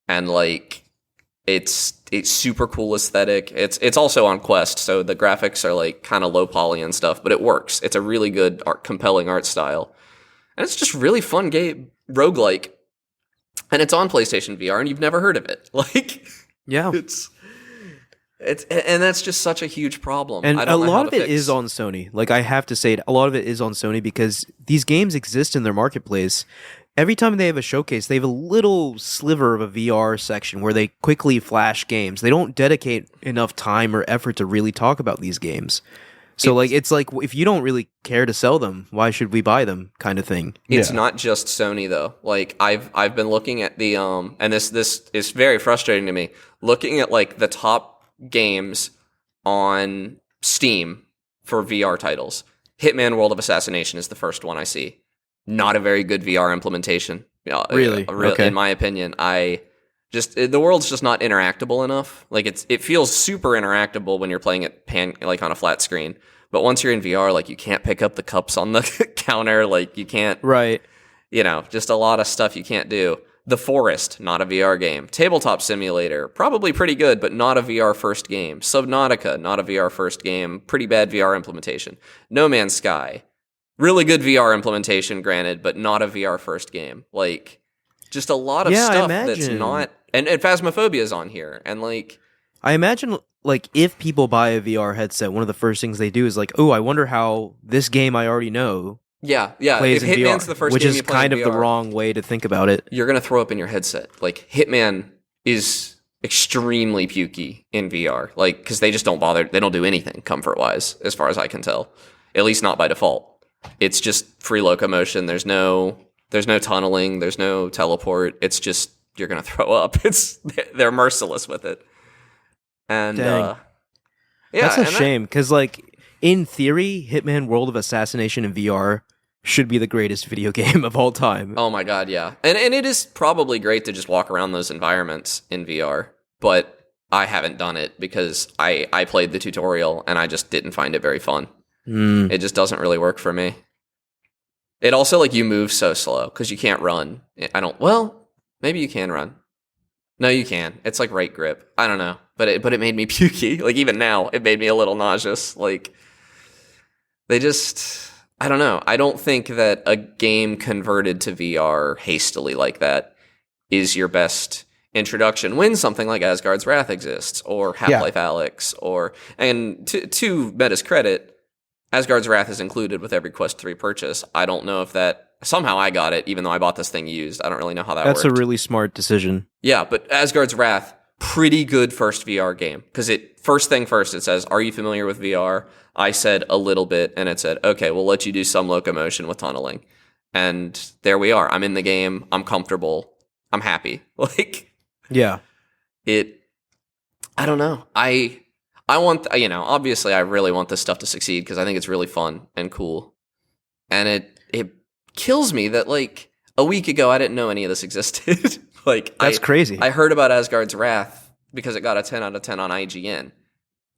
and, like... It's super cool aesthetic. It's also on Quest, so the graphics are like kind of low poly and stuff, but it works. It's a really good, compelling art style, and it's just really fun game, roguelike. And it's on PlayStation VR, and you've never heard of it. Like, yeah, And that's just such a huge problem. And I a don't know how lot to of it fix. is on Sony. Like, I have to say it, a lot of it is on Sony because these games exist in their marketplace. Every time they have a showcase, they have a little sliver of a VR section where they quickly flash games. They don't dedicate enough time or effort to really talk about these games. So, it's like if you don't really care to sell them, why should we buy them, kind of thing. It's not just Sony though. Like I've been looking at the and this is very frustrating to me. Looking at like the top games on Steam for VR titles. Hitman World of Assassination is the first one I see. Not a very good VR implementation. Really? Okay. In my opinion, the world's just not interactable enough. Like it feels super interactable when you're playing it like on a flat screen. But once you're in VR, like you can't pick up the cups on the counter, like you can't Right. Just a lot of stuff you can't do. The Forest, not a VR game. Tabletop Simulator, probably pretty good, but not a VR first game. Subnautica, not a VR first game. Pretty bad VR implementation. No Man's Sky, really good VR implementation, granted, but not a VR first game. Like, just a lot of stuff that's not... And Phasmophobia is on here, and like... I imagine, like, if people buy a VR headset, one of the first things they do is like, oh, I wonder how this game I already know plays if in Hitman's VR, the first which game is you play kind in of the VR, wrong way to think about it. You're going to throw up in your headset. Like, Hitman is extremely pukey in VR, like, because they just don't bother. They don't do anything comfort-wise, as far as I can tell. At least not by default. It's just free locomotion. There's no tunneling. There's no teleport. It's just, you're going to throw up. They're merciless with it. And, Dang. That's a shame, because, like, in theory, Hitman World of Assassination in VR should be the greatest video game of all time. Oh my god, yeah. And it is probably great to just walk around those environments in VR, but I haven't done it because I played the tutorial and I just didn't find it very fun. It just doesn't really work for me. It also, like, you move so slow because you can't run. Maybe you can run. No, you can. It's like right grip. I don't know. But it made me pukey. Like, even now, it made me a little nauseous. Like, they just... I don't know. I don't think that a game converted to VR hastily like that is your best introduction when something like Asgard's Wrath exists, or Half-Life Alyx, and to Meta's credit, Asgard's Wrath is included with every Quest 3 purchase. I don't know if that... Somehow I got it, even though I bought this thing used. I don't really know how that worked. That's a really smart decision. Yeah, but Asgard's Wrath, pretty good first VR game. Because first thing first, it says, are you familiar with VR? I said a little bit, and it said, okay, we'll let you do some locomotion with tunneling. And there we are. I'm in the game. I'm comfortable. I'm happy. Like, yeah. I don't know. I want, obviously I really want this stuff to succeed because I think it's really fun and cool. And it kills me that, like, a week ago I didn't know any of this existed. Like, that's crazy. I heard about Asgard's Wrath because it got a 10 out of 10 on IGN,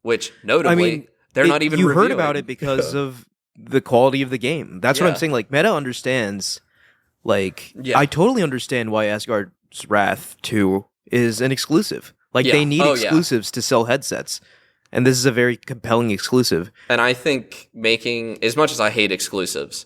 which notably they're not even reviewing. You heard about it because of the quality of the game. That's what I'm saying. Like, Meta understands. Like, I totally understand why Asgard's Wrath 2 is an exclusive. Like, they need exclusives to sell headsets. And this is a very compelling exclusive. And I think as much as I hate exclusives,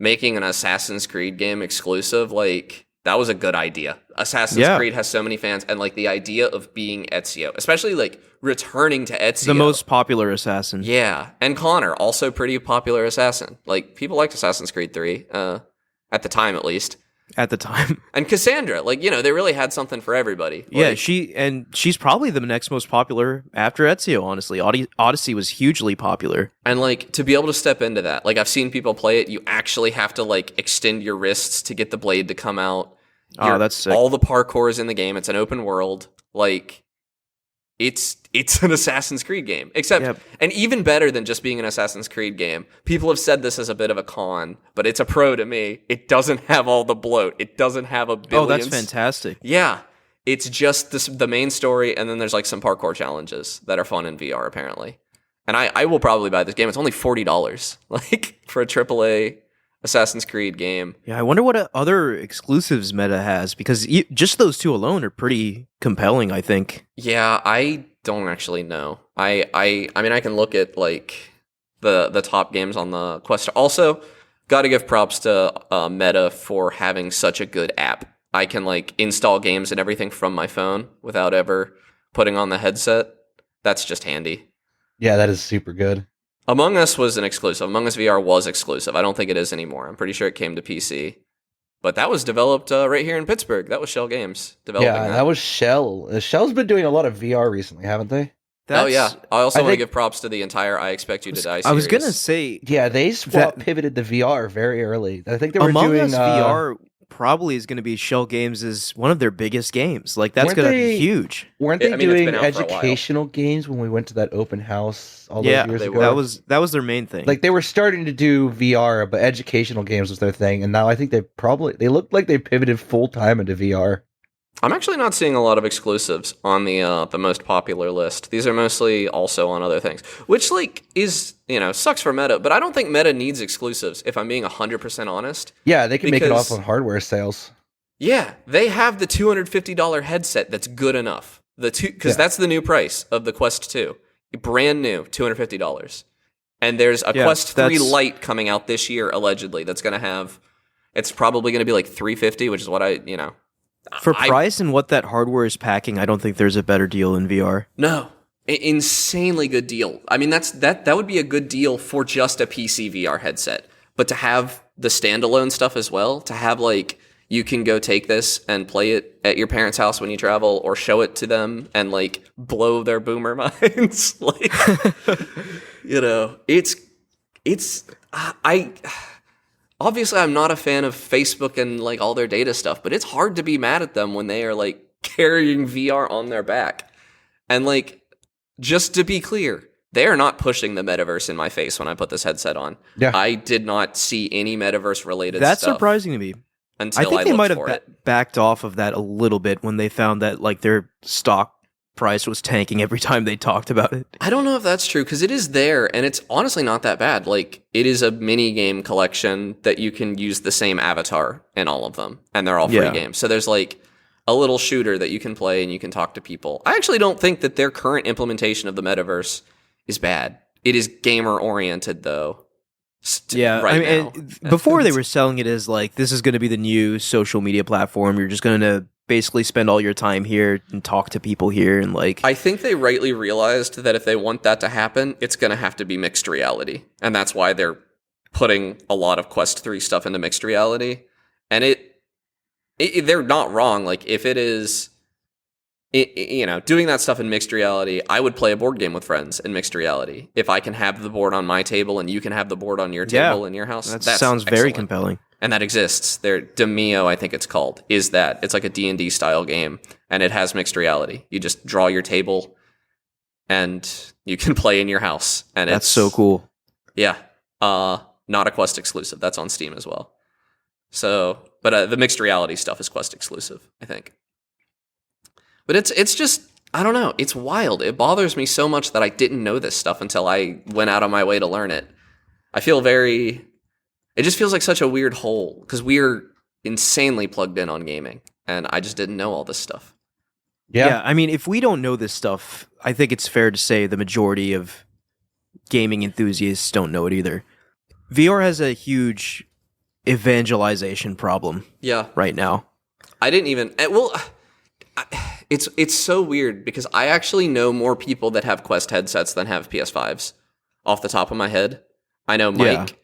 making an Assassin's Creed game exclusive, like, that was a good idea. Assassin's Creed has so many fans, and, like, the idea of being Ezio, especially, like, returning to Ezio. The most popular assassin. Yeah, and Connor, also pretty popular assassin. Like, people liked Assassin's Creed 3, at the time, at least. At the time. And Cassandra, like, they really had something for everybody. Yeah, she's probably the next most popular after Ezio, honestly. Odyssey was hugely popular. And, like, to be able to step into that, like, I've seen people play it, you actually have to, like, extend your wrists to get the blade to come out. That's sick. All the parkour is in the game. It's an open world. Like, it's an Assassin's Creed game. Except, and even better than just being an Assassin's Creed game, people have said this as a bit of a con, but it's a pro to me. It doesn't have all the bloat. It doesn't have a billion. Oh, that's fantastic. Yeah. It's just the main story, and then there's, like, some parkour challenges that are fun in VR, apparently. And I will probably buy this game. It's only $40, like, for a AAA Assassin's Creed game. Yeah, I wonder what other exclusives Meta has, because just those two alone are pretty compelling, I think. Yeah, I don't actually know. I mean, I can look at, like, the top games on the Quest. Also, got to give props to Meta for having such a good app. I can, like, install games and everything from my phone without ever putting on the headset. That's just handy. Yeah, that is super good. Among Us was an exclusive. Among Us VR was exclusive. I don't think it is anymore. I'm pretty sure it came to PC. But that was developed right here in Pittsburgh. That was Shell Games developing that. Yeah, that was Shell. Shell's been doing a lot of VR recently, haven't they? Oh, yeah. I also want to give props to the entire I Expect You to Die series. I was going to say... Yeah, they pivoted to VR very early. I think they were Among doing... Us VR probably is going to be Shell Games is one of their biggest games. Like, that's going to be huge. Weren't they doing educational games when we went to that open house all those years ago? That was their main thing. Like, they were starting to do VR, but educational games was their thing. And now I think they look like they pivoted full-time into VR. I'm actually not seeing a lot of exclusives on the most popular list. These are mostly also on other things, which is sucks for Meta. But I don't think Meta needs exclusives. If I'm being 100% honest. Yeah, they can make it off on hardware sales. Yeah, they have the $250 headset that's good enough. That's the new price of the Quest 2, brand new, $250. And there's a Quest 3 Lite coming out this year allegedly. That's going to have. It's probably going to be like $350, which is what For price and what that hardware is packing, I don't think there's a better deal in VR. No. Insanely good deal. I mean, that would be a good deal for just a PC VR headset. But to have the standalone stuff as well, to have you can go take this and play it at your parents' house when you travel or show it to them and blow their boomer minds. Obviously, I'm not a fan of Facebook and all their data stuff, but it's hard to be mad at them when they are carrying VR on their back. And just to be clear, they are not pushing the metaverse in my face when I put this headset on. Yeah. I did not see any metaverse related stuff. That's surprising to me. Until I think they might have backed off of that a little bit when they found that their stock price was tanking every time they talked about it. I don't know if that's true because it is there and it's honestly not that bad. It is a mini game collection that you can use the same avatar in all of them and they're all free games. So there's a little shooter that you can play and you can talk to people. I actually don't think that their current implementation of the metaverse is bad. It is gamer oriented though. Before they were selling it as this is going to be the new social media platform. You're just going to basically spend all your time here and talk to people here and I think they rightly realized that if they want that to happen, it's going to have to be mixed reality. And that's why they're putting a lot of Quest 3 stuff into mixed reality. And they're not wrong. If it is doing that stuff in mixed reality, I would play a board game with friends in mixed reality. If I can have the board on my table and you can have the board on your table in your house, that sounds very compelling. And that exists. Demio, I think it's called, is that. It's like a D&D style game, and it has mixed reality. You just draw your table, and you can play in your house. And that's so cool. Yeah. Not a Quest exclusive. That's on Steam as well. So, but the mixed reality stuff is Quest exclusive, I think. But it's just, I don't know. It's wild. It bothers me so much that I didn't know this stuff until I went out of my way to learn it. I feel it just feels like such a weird hole because we're insanely plugged in on gaming and I just didn't know all this stuff. Yeah. I mean, if we don't know this stuff, I think it's fair to say the majority of gaming enthusiasts don't know it either. VR has a huge evangelization problem right now. I didn't even, it's so weird because I actually know more people that have Quest headsets than have PS5s off the top of my head. I know Mike. Yeah.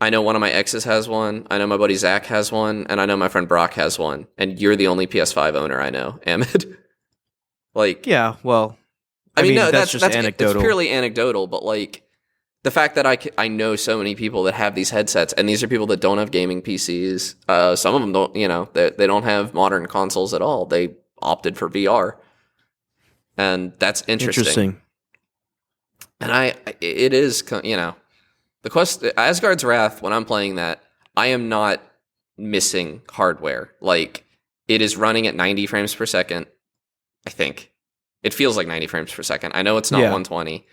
I know one of my exes has one. I know my buddy Zach has one. And I know my friend Brock has one. And you're the only PS5 owner I know, Ahmed. Yeah, well. I mean, no, that's just anecdotal. It's purely anecdotal, but the fact that I know so many people that have these headsets, and these are people that don't have gaming PCs. Some of them don't, they don't have modern consoles at all. They opted for VR. And that's interesting. And it is, the Quest, Asgard's Wrath, when I'm playing that, I am not missing hardware. It is running at 90 frames per second, I think. It feels like 90 frames per second. I know it's not 120.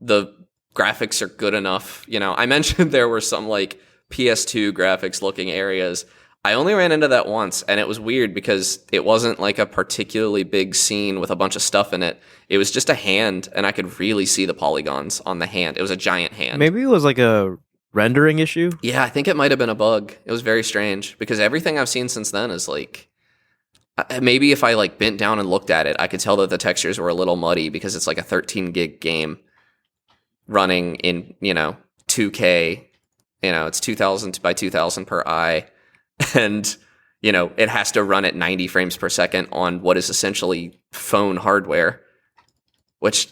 The graphics are good enough. I mentioned there were some PS2 graphics looking areas. I only ran into that once, and it was weird because it wasn't a particularly big scene with a bunch of stuff in it. It was just a hand, and I could really see the polygons on the hand. It was a giant hand. Maybe it was a rendering issue? Yeah, I think it might have been a bug. It was very strange because everything I've seen since then is maybe if I like bent down and looked at it, I could tell that the textures were a little muddy because it's like a 13 gig game running in, 2K, it's 2000 by 2000 per eye. And, it has to run at 90 frames per second on what is essentially phone hardware, which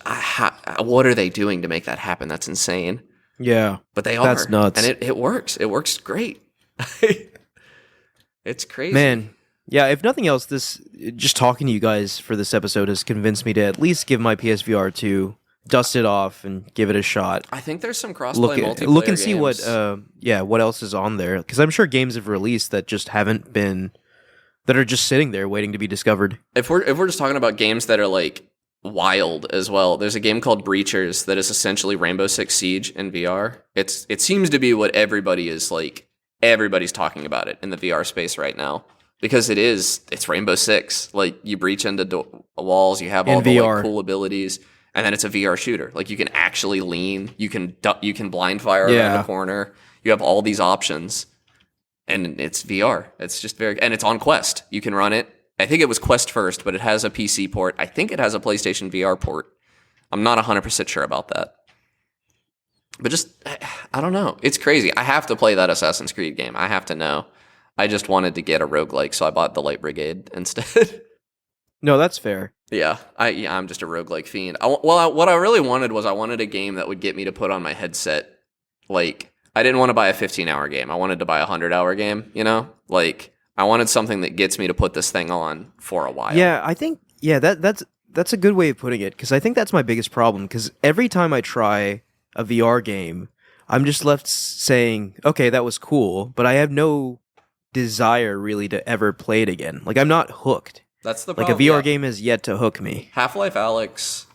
what are they doing to make that happen? That's insane. Yeah. But they are. That's nuts. And it works. It works great. It's crazy. Man. Yeah, if nothing else, just talking to you guys for this episode has convinced me to at least give my PSVR 2, dust it off, and give it a shot. I think there's some crossplay multiplayer look and see games. what else is on there, because I'm sure games have released that just haven't been, that are just sitting there waiting to be discovered. If we're just talking about games that are like wild as well, there's a game called Breachers that is essentially Rainbow Six Siege in VR. It seems to be what everybody's talking about it in the VR space right now. Because it's Rainbow Six. Like, you breach into walls, you have all the like, cool abilities, and then it's a VR shooter. Like, you can actually lean, you can blind fire around a corner. You have all these options, and it's VR. It's just and it's on Quest. You can run it. I think it was Quest first, but it has a PC port. I think it has a PlayStation VR port. I'm not 100% sure about that. But I don't know. It's crazy. I have to play that Assassin's Creed game. I have to know. I just wanted to get a roguelike, so I bought the Light Brigade instead. No, that's fair. Yeah, I'm just a roguelike fiend. What I really wanted was I wanted a game that would get me to put on my headset. Like, I didn't want to buy a 15-hour game. I wanted to buy a 100-hour game, Like, I wanted something that gets me to put this thing on for a while. Yeah, I think, that's a good way of putting it, because I think that's my biggest problem, because every time I try a VR game, I'm just left saying, okay, that was cool, but I have no desire really to ever play it again. Like, I'm not hooked. That's the problem. Like, a VR game has yet to hook me. Half-Life Alyx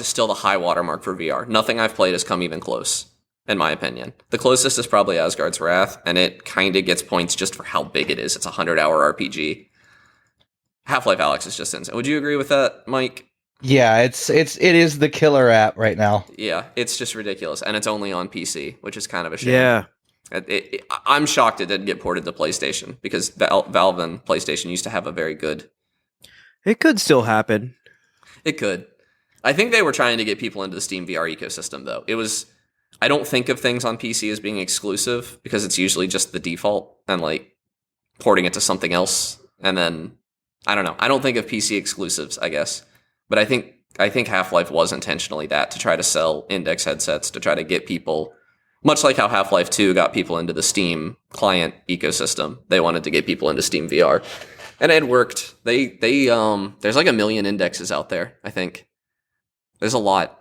is still the high watermark for VR. Nothing I've played has come even close, in my opinion. The closest is probably Asgard's Wrath, and it kind of gets points just for how big it is. It's a 100-hour RPG. Half-Life Alyx is just insane. Would you agree with that, Mike? Yeah, it is the killer app right now. Yeah, it's just ridiculous, and it's only on PC, which is kind of a shame. Yeah. I'm shocked it didn't get ported to PlayStation, because Valve and PlayStation used to have a very good... It could still happen. It could. I think they were trying to get people into the Steam VR ecosystem, though. I don't think of things on PC as being exclusive, because it's usually just the default, and like porting it to something else, and then, I don't know. I don't think of PC exclusives, I guess. But I think Half-Life was intentionally that, to try to sell index headsets, to try to get people... Much like how Half-Life 2 got people into the Steam client ecosystem, they wanted to get people into Steam VR, and it worked. There's like 1 million indexes out there. I think there's a lot.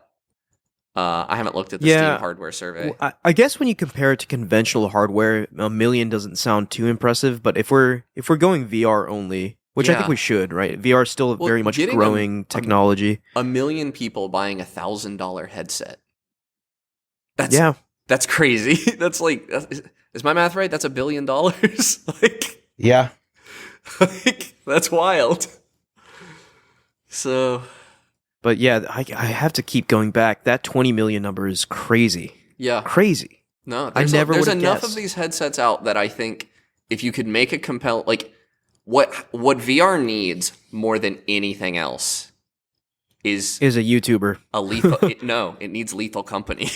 I haven't looked at the Steam hardware survey. Well, I guess when you compare it to conventional hardware, 1 million doesn't sound too impressive. But if we're going VR only, which I think we should, right? VR is still very much growing technology. 1 million people buying $1,000 headset. That's crazy. That's like, is my math right? That's $1 billion. Like, yeah, like, that's wild. So, but yeah, I have to keep going back. That 20 million number is crazy. Yeah, crazy. No, there's enough of these headsets out that I think if you could make a like, what VR needs more than anything else is a YouTuber. It needs Lethal Company.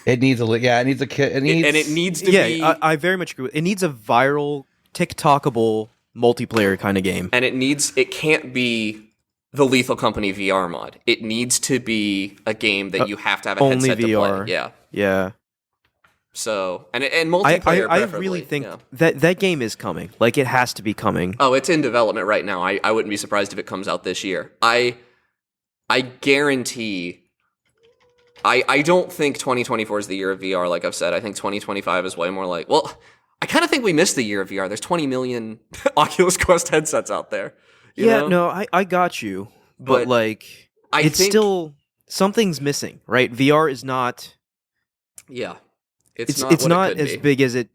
It needs a kit. And it needs to be... I very much agree with it. It needs a viral, TikTokable multiplayer kind of game. And it can't be the Lethal Company VR mod. It needs to be a game that you have to have a headset to play. Yeah. Yeah. So, and multiplayer I really think that game is coming. Like, it has to be coming. Oh, it's in development right now. I wouldn't be surprised if it comes out this year. I guarantee... I don't think 2024 is the year of VR, like I've said. I think 2025 is way more like... Well, I kind of think we missed the year of VR. There's 20 million Oculus Quest headsets out there. You know? No, I got you. But like, it's still... Something's missing, right? VR is not... Yeah. It's not as big as it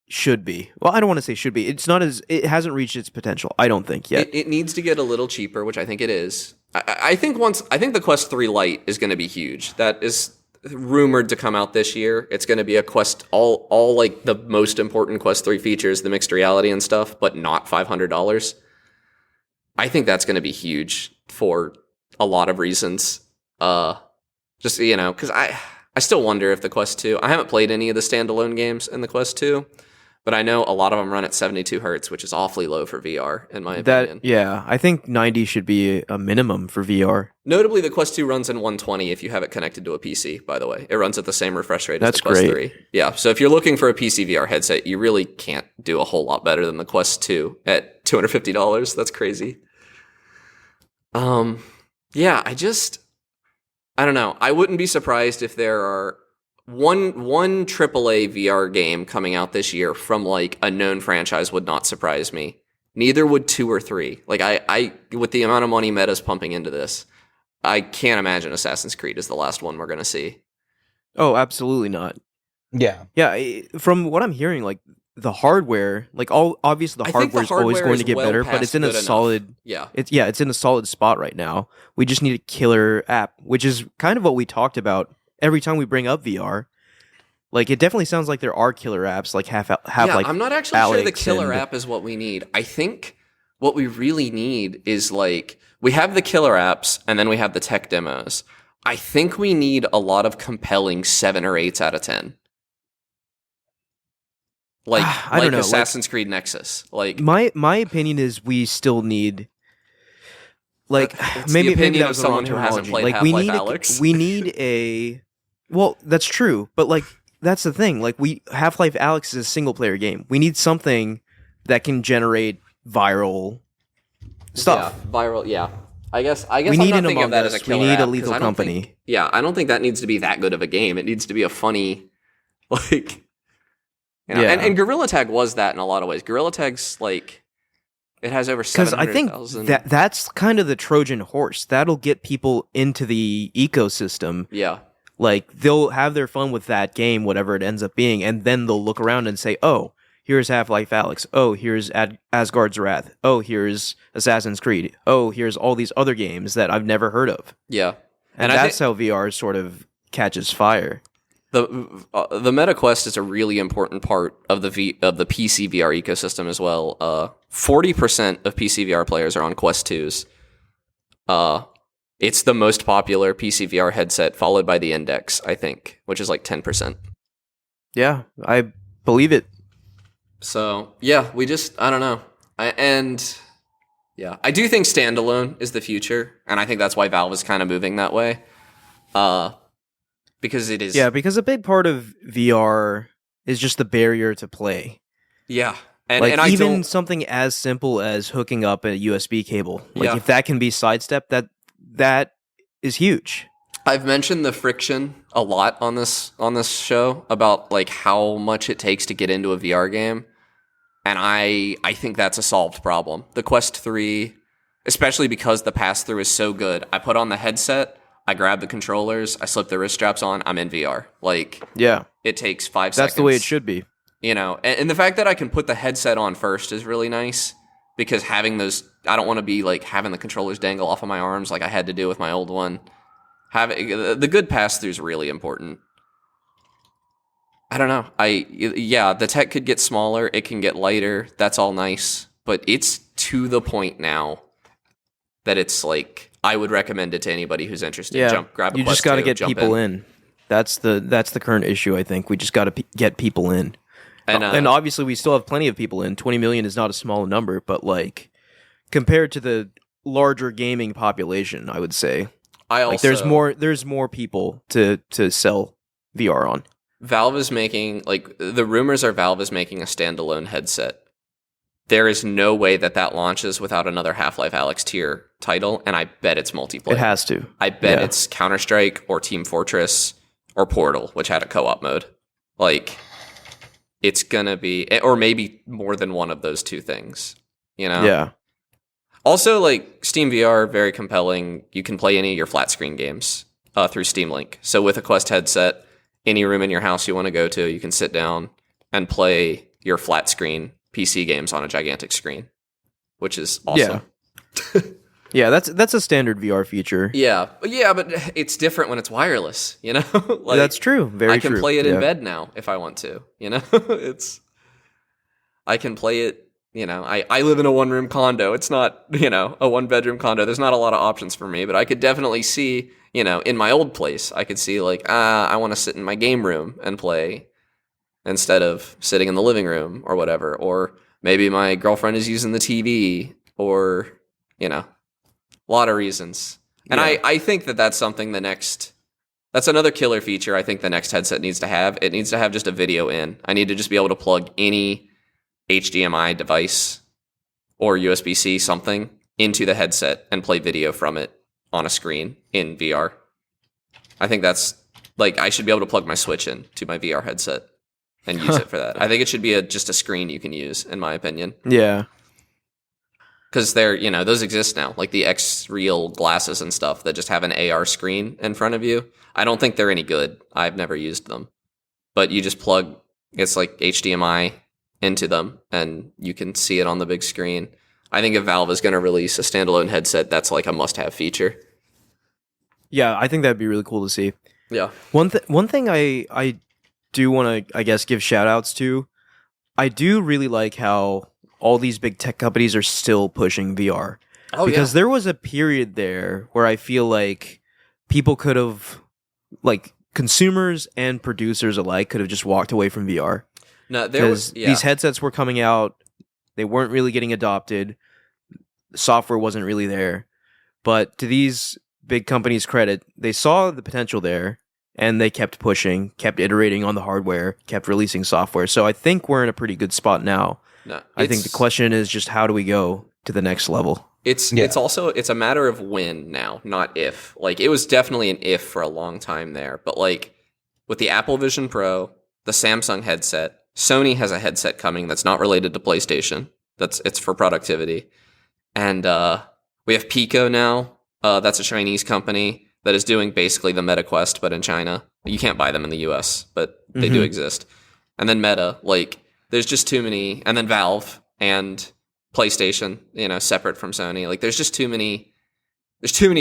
should be. Well, I don't want to say should be. It hasn't reached its potential, I don't think, yet. It needs to get a little cheaper, which I think it is. I think the Quest 3 Lite is going to be huge. That is rumored to come out this year. It's going to be a Quest, all like the most important Quest 3 features, the mixed reality and stuff, but not $500. I think that's going to be huge for a lot of reasons. Just, because I still wonder if the Quest 2, I haven't played any of the standalone games in the Quest 2, but I know a lot of them run at 72 hertz, which is awfully low for VR, in my opinion. Yeah, I think 90 should be a minimum for VR. Notably, the Quest 2 runs in 120 if you have it connected to a PC, by the way. It runs at the same refresh rate as the Quest 3. Yeah, so if you're looking for a PC VR headset, you really can't do a whole lot better than the Quest 2 at $250. That's crazy. Yeah, I don't know. I wouldn't be surprised if there are one AAA VR game coming out this year from like a known franchise would not surprise me. Neither would 2 or 3. Like I with the amount of money Meta's pumping into this, I can't imagine Assassin's Creed is the last one we're going to see. Oh, absolutely not. Yeah. Yeah, from what I'm hearing, like the hardware, like obviously the hardware is always going to get better, but it's in a solid it's in a solid spot right now. We just need a killer app, which is kind of what we talked about every time we bring up VR. Like it definitely sounds like there are killer apps like I'm not actually sure the killer app is what we need. I think what we really need is like we have the killer apps and then we have the tech demos. I think we need a lot of compelling 7 or 8s out of 10. Like I don't know, Assassin's Creed Nexus. Like my opinion is we still need like it's maybe the opinion that of was the someone wrong who hasn't terminology. played Like Half-Life Alyx. we need a well, that's true, but like that's the thing. Like Half-Life Alyx is a single player game. We need something that can generate viral stuff. Yeah, viral. Yeah, I guess we I'm need not an thinking of Among that as Us. a killer We need app, a 'cause Lethal I don't Company. I don't think that needs to be that good of a game. It needs to be a funny, like, Yeah. And Gorilla Tag was that in a lot of ways. Gorilla Tag's like, it has over 700,000. Because I think that's kind of the Trojan horse. That'll get people into the ecosystem. Yeah. Like, they'll have their fun with that game, whatever it ends up being, and then they'll look around and say, oh, here's Half-Life Alyx. Oh, here's Asgard's Wrath. Oh, here's Assassin's Creed. Oh, here's all these other games that I've never heard of. Yeah. And that's how VR sort of catches fire. The MetaQuest is a really important part of the PC VR ecosystem as well. 40% of PC VR players are on Quest 2s. It's the most popular PC VR headset, followed by the Index, I think, which is like 10%. Yeah, I believe it. So, yeah, I don't know. I do think standalone is the future, and I think that's why Valve is kind of moving that way. Because it is... Yeah, because a big part of VR is just the barrier to play. Yeah. And even something as simple as hooking up a USB cable. Like, if that can be sidestepped, that is huge. I've mentioned the friction a lot on this show about like how much it takes to get into a VR game. And I think that's a solved problem. The Quest 3, especially because the pass-through is so good, I put on the headset, I grab the controllers, I slip the wrist straps on, I'm in VR. Like, yeah, it takes 5 seconds. That's the way it should be. You know, and the fact that I can put the headset on first is really nice, because having those, I don't want to be like having the controllers dangle off of my arms like I had to do with my old one. The good pass-through is really important. I don't know. The tech could get smaller, it can get lighter, that's all nice, but it's to the point now that it's like, I would recommend it to anybody who's interested. Yeah, Grab a you Quest just got to 2, get people in. That's the current issue, I think. We just got to get people in. And obviously we still have plenty of people in. 20 million is not a small number, but like compared to the larger gaming population, I would say there's more people to sell VR on. Valve is making, like, the rumors are Valve is making a standalone headset. There is no way that launches without another Half-Life Alyx tier title, and I bet it's multiplayer. It has to. I bet it's Counter-Strike or Team Fortress or Portal, which had a co-op mode. Like, it's gonna be, or maybe more than one of those two things, you know? Yeah. Also, like, Steam VR, very compelling. You can play any of your flat screen games through Steam Link. So with a Quest headset, any room in your house you want to go to, you can sit down and play your flat screen PC games on a gigantic screen, which is awesome. Yeah, yeah, that's a standard VR feature. Yeah, but it's different when it's wireless, you know? Like, that's true. Very true. I can play it in bed now if I want to, you know? I can play it I live in a 1-room condo. It's not, a 1-bedroom condo. There's not a lot of options for me, but I could definitely see, in my old place, I could see like, I want to sit in my game room and play instead of sitting in the living room or whatever. Or maybe my girlfriend is using the TV or, a lot of reasons. And I think that's something that's another killer feature I think the next headset needs to have. It needs to have just a video in. I need to just be able to plug any HDMI device or USB-C something into the headset and play video from it on a screen in VR. I think that's like I should be able to plug my Switch in to my VR headset and use it for that. I think it should be just a screen you can use, in my opinion. Yeah. Because those exist now, like the X-Real glasses and stuff that just have an AR screen in front of you. I don't think they're any good. I've never used them. But you just plug, it's like HDMI into them, and you can see it on the big screen. I think if Valve is going to release a standalone headset, that's like a must-have feature. Yeah, I think that'd be really cool to see. Yeah. One thing I do want to, I guess, give shout-outs to, I do really like how all these big tech companies are still pushing VR. Oh, because there was a period there where I feel like people could have, like, consumers and producers alike could have just walked away from VR. No, these headsets were coming out, they weren't really getting adopted, the software wasn't really there. But to these big companies' credit, they saw the potential there, and they kept pushing, kept iterating on the hardware, kept releasing software. So I think we're in a pretty good spot now. No, I think the question is just how do we go to the next level? It's also a matter of when now, not if. Like, it was definitely an if for a long time there, but like with the Apple Vision Pro, the Samsung headset, Sony has a headset coming that's not related to PlayStation. It's for productivity, and we have Pico now. That's a Chinese company that is doing basically the Meta Quest, but in China. You can't buy them in the US, but they do exist. And then Meta, like, there's just too many, and then Valve and PlayStation, separate from Sony. Like, there's too many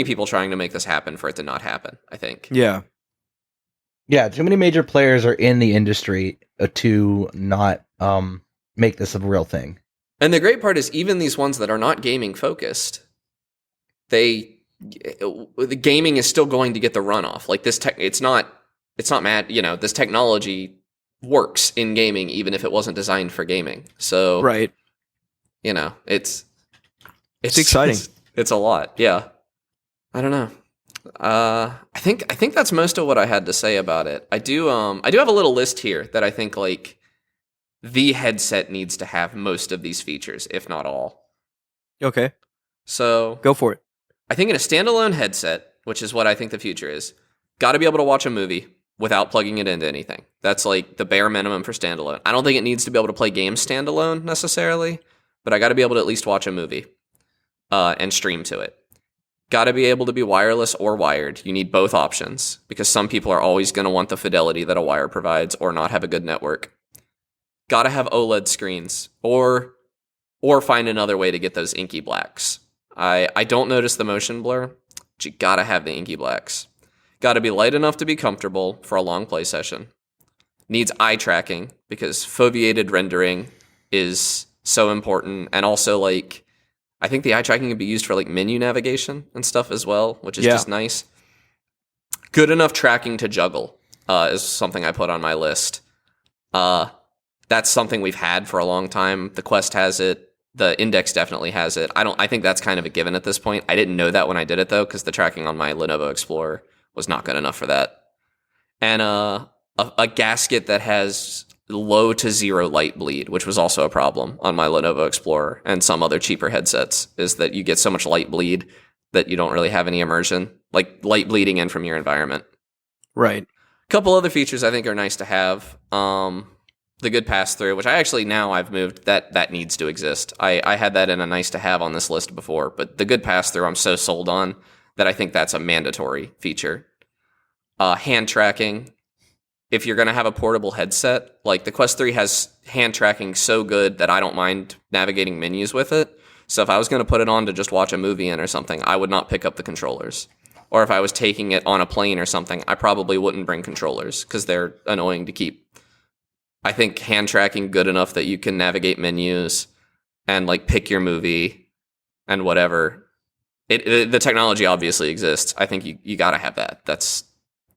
people trying to make this happen for it to not happen, I think. Yeah. Yeah, too many major players are in the industry to not make this a real thing. And the great part is even these ones that are not gaming focused, the gaming is still going to get the runoff. Like, it's not mad, this technology works in gaming even if it wasn't designed for gaming. So right. It's exciting. It's a lot. Yeah. I don't know. I think that's most of what I had to say about it. I do have a little list here that I think like the headset needs to have most of these features, if not all. Okay. So go for it. I think in a standalone headset, which is what I think the future is, got to be able to watch a movie without plugging it into anything. That's like the bare minimum for standalone. I don't think it needs to be able to play games standalone necessarily, but I got to be able to at least watch a movie and stream to it. Got to be able to be wireless or wired. You need both options because some people are always going to want the fidelity that a wire provides or not have a good network. Got to have OLED screens or find another way to get those inky blacks. I don't notice the motion blur, but you got to have the inky blacks. Got to be light enough to be comfortable for a long play session. Needs eye tracking because foveated rendering is so important. And also, like, I think the eye tracking can be used for like menu navigation and stuff as well, which is just nice. Good enough tracking to juggle is something I put on my list. That's something we've had for a long time. The Quest has it. The Index definitely has it. I think that's kind of a given at this point. I didn't know that when I did it though, because the tracking on my Lenovo Explorer was not good enough for that. And a gasket that has low to zero light bleed, which was also a problem on my Lenovo Explorer and some other cheaper headsets, is that you get so much light bleed that you don't really have any immersion, like light bleeding in from your environment. Right. A couple other features I think are nice to have. The good pass-through, which I've moved, that needs to exist. I had that in a nice to have on this list before, but the good pass-through I'm so sold on that I think that's a mandatory feature. Hand tracking. If you're going to have a portable headset, like the Quest 3 has hand tracking so good that I don't mind navigating menus with it. So if I was going to put it on to just watch a movie in or something, I would not pick up the controllers. Or if I was taking it on a plane or something, I probably wouldn't bring controllers because they're annoying to keep. I think hand tracking good enough that you can navigate menus. and like pick your movie and whatever. The technology obviously exists. I think you got to have that. That's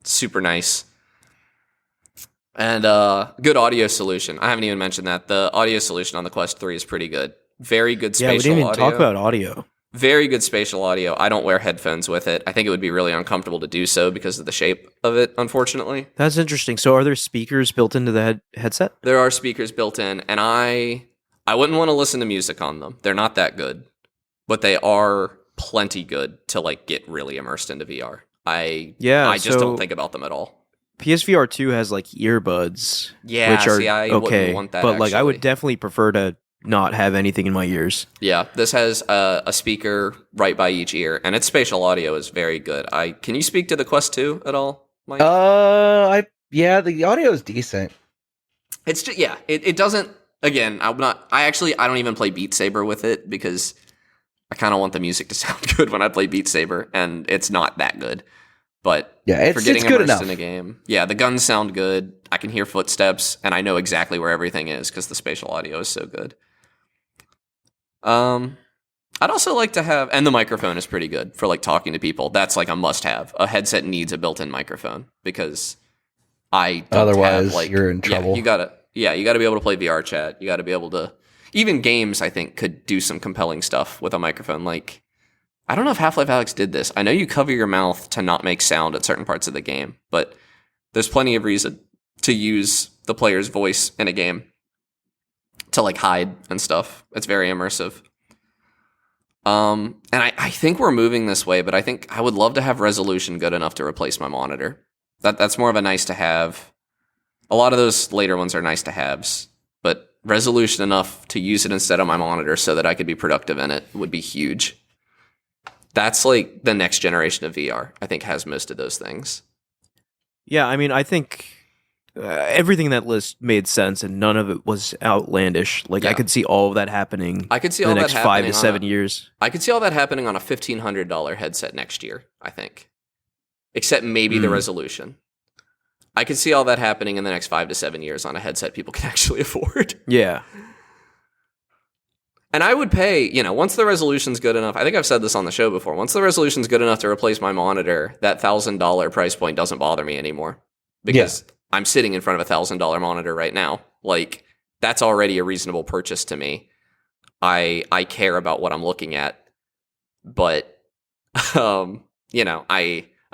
super nice. And good audio solution. I haven't even mentioned that. The audio solution on the Quest 3 is pretty good. Very good spatial audio. Yeah, we didn't even talk about audio. Very good spatial audio. I don't wear headphones with it. I think it would be really uncomfortable to do so because of the shape of it, unfortunately. That's interesting. So are there speakers built into the headset? There are speakers built in, and I wouldn't want to listen to music on them. They're not that good, but they are plenty good to like get really immersed into VR. I just don't think about them at all. PSVR 2 has like earbuds, yeah, which are I okay, wouldn't want that, but like I actually. would definitely prefer to not have anything in my ears. Yeah, this has a speaker right by each ear, and its spatial audio is very good. Can you speak to the Quest 2 at all, Mike? The audio is decent. It's just, yeah, it doesn't. Again, I don't even play Beat Saber with it because I kind of want the music to sound good when I play Beat Saber, and it's not that good. But yeah, it's good immersed enough in a game. Yeah, the guns sound good. I can hear footsteps, and I know exactly where everything is because the spatial audio is so good. I'd also like to have, and the microphone is pretty good for like talking to people. That's like a must-have. A headset needs a built-in microphone because I don't otherwise have, like, you're in trouble. Yeah, you gotta be able to play VR chat. You gotta be able to. Even games, I think, could do some compelling stuff with a microphone. Like, I don't know if Half-Life Alyx did this. I know you cover your mouth to not make sound at certain parts of the game, but there's plenty of reason to use the player's voice in a game to like hide and stuff. It's very immersive. And I think we're moving this way, but I think I would love to have resolution good enough to replace my monitor. That's more of a nice to have. A lot of those later ones are nice to haves, but resolution enough to use it instead of my monitor so that I could be productive in it would be huge. That's like the next generation of VR, I think, has most of those things. Yeah, I mean, I think everything in that list made sense, and none of it was outlandish. Like, I could see all of that happening. I could see in all the that next happening 5 to 7 years. I could see all that happening on a $1,500 headset next year, I think. Except maybe the resolution. I could see all that happening in the next 5 to 7 years on a headset people can actually afford. Yeah. And I would pay, once the resolution's good enough, I think I've said this on the show before, once the resolution's good enough to replace my monitor, that $1,000 price point doesn't bother me anymore. Because I'm sitting in front of a $1,000 monitor right now. Like, that's already a reasonable purchase to me. I care about what I'm looking at. But,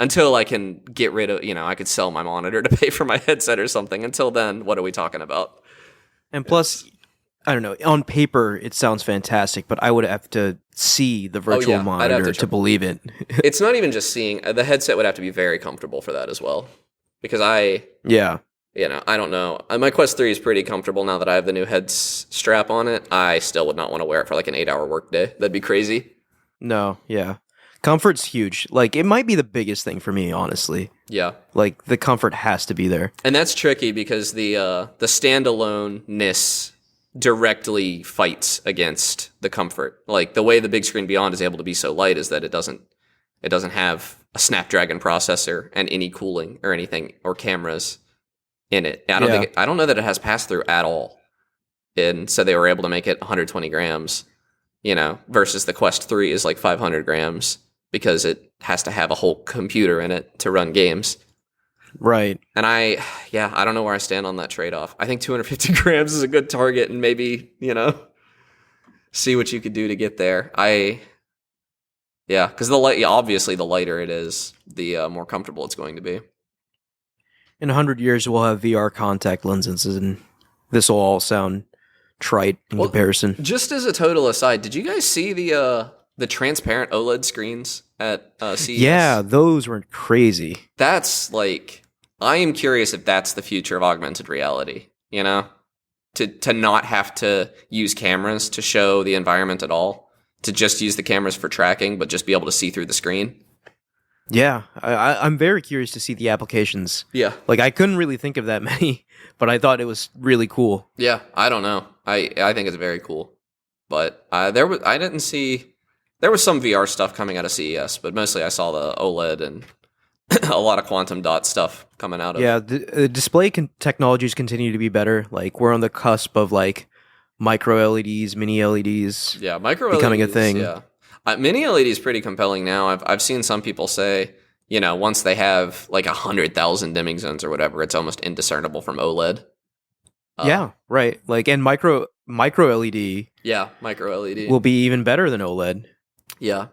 until I can get rid of, I could sell my monitor to pay for my headset or something. Until then, what are we talking about? And plus, I don't know, on paper, it sounds fantastic, but I would have to see the virtual monitor to believe it. It's not even just seeing. The headset would have to be very comfortable for that as well. Because I don't know. My Quest 3 is pretty comfortable now that I have the new head strap on it. I still would not want to wear it for like an 8-hour workday. That'd be crazy. No, yeah. Comfort's huge. Like, it might be the biggest thing for me, honestly. Yeah. Like, the comfort has to be there. And that's tricky because the standalone-ness directly fights against the comfort. Like, the way the big screen Beyond is able to be so light is that it doesn't have a Snapdragon processor and any cooling or anything or cameras in it. I don't know that it has pass-through at all. And so they were able to make it 120 grams, versus the Quest 3 is like 500 grams. Because it has to have a whole computer in it to run games. Right. And I don't know where I stand on that trade-off. I think 250 grams is a good target and maybe, see what you could do to get there. Because obviously the lighter it is, the more comfortable it's going to be. In 100 years, we'll have VR contact lenses, and this will all sound trite in comparison. Just as a total aside, did you guys see the transparent OLED screens at CES? Yeah, those were crazy. That's like, I am curious if that's the future of augmented reality, To not have to use cameras to show the environment at all, to just use the cameras for tracking, but just be able to see through the screen. Yeah, I'm very curious to see the applications. Yeah. Like, I couldn't really think of that many, but I thought it was really cool. Yeah, I don't know. I think it's very cool. But there was some VR stuff coming out of CES, but mostly I saw the OLED and a lot of quantum dot stuff coming out of. Yeah, the display technologies continue to be better. Like, we're on the cusp of like micro LEDs, mini LEDs Yeah, micro becoming LEDs, a thing. Yeah, mini LED is pretty compelling now. I've seen some people say, once they have like 100,000 dimming zones or whatever, it's almost indiscernible from OLED. Yeah, right. Like, and micro LED Yeah, micro LED will be even better than OLED. Yeah,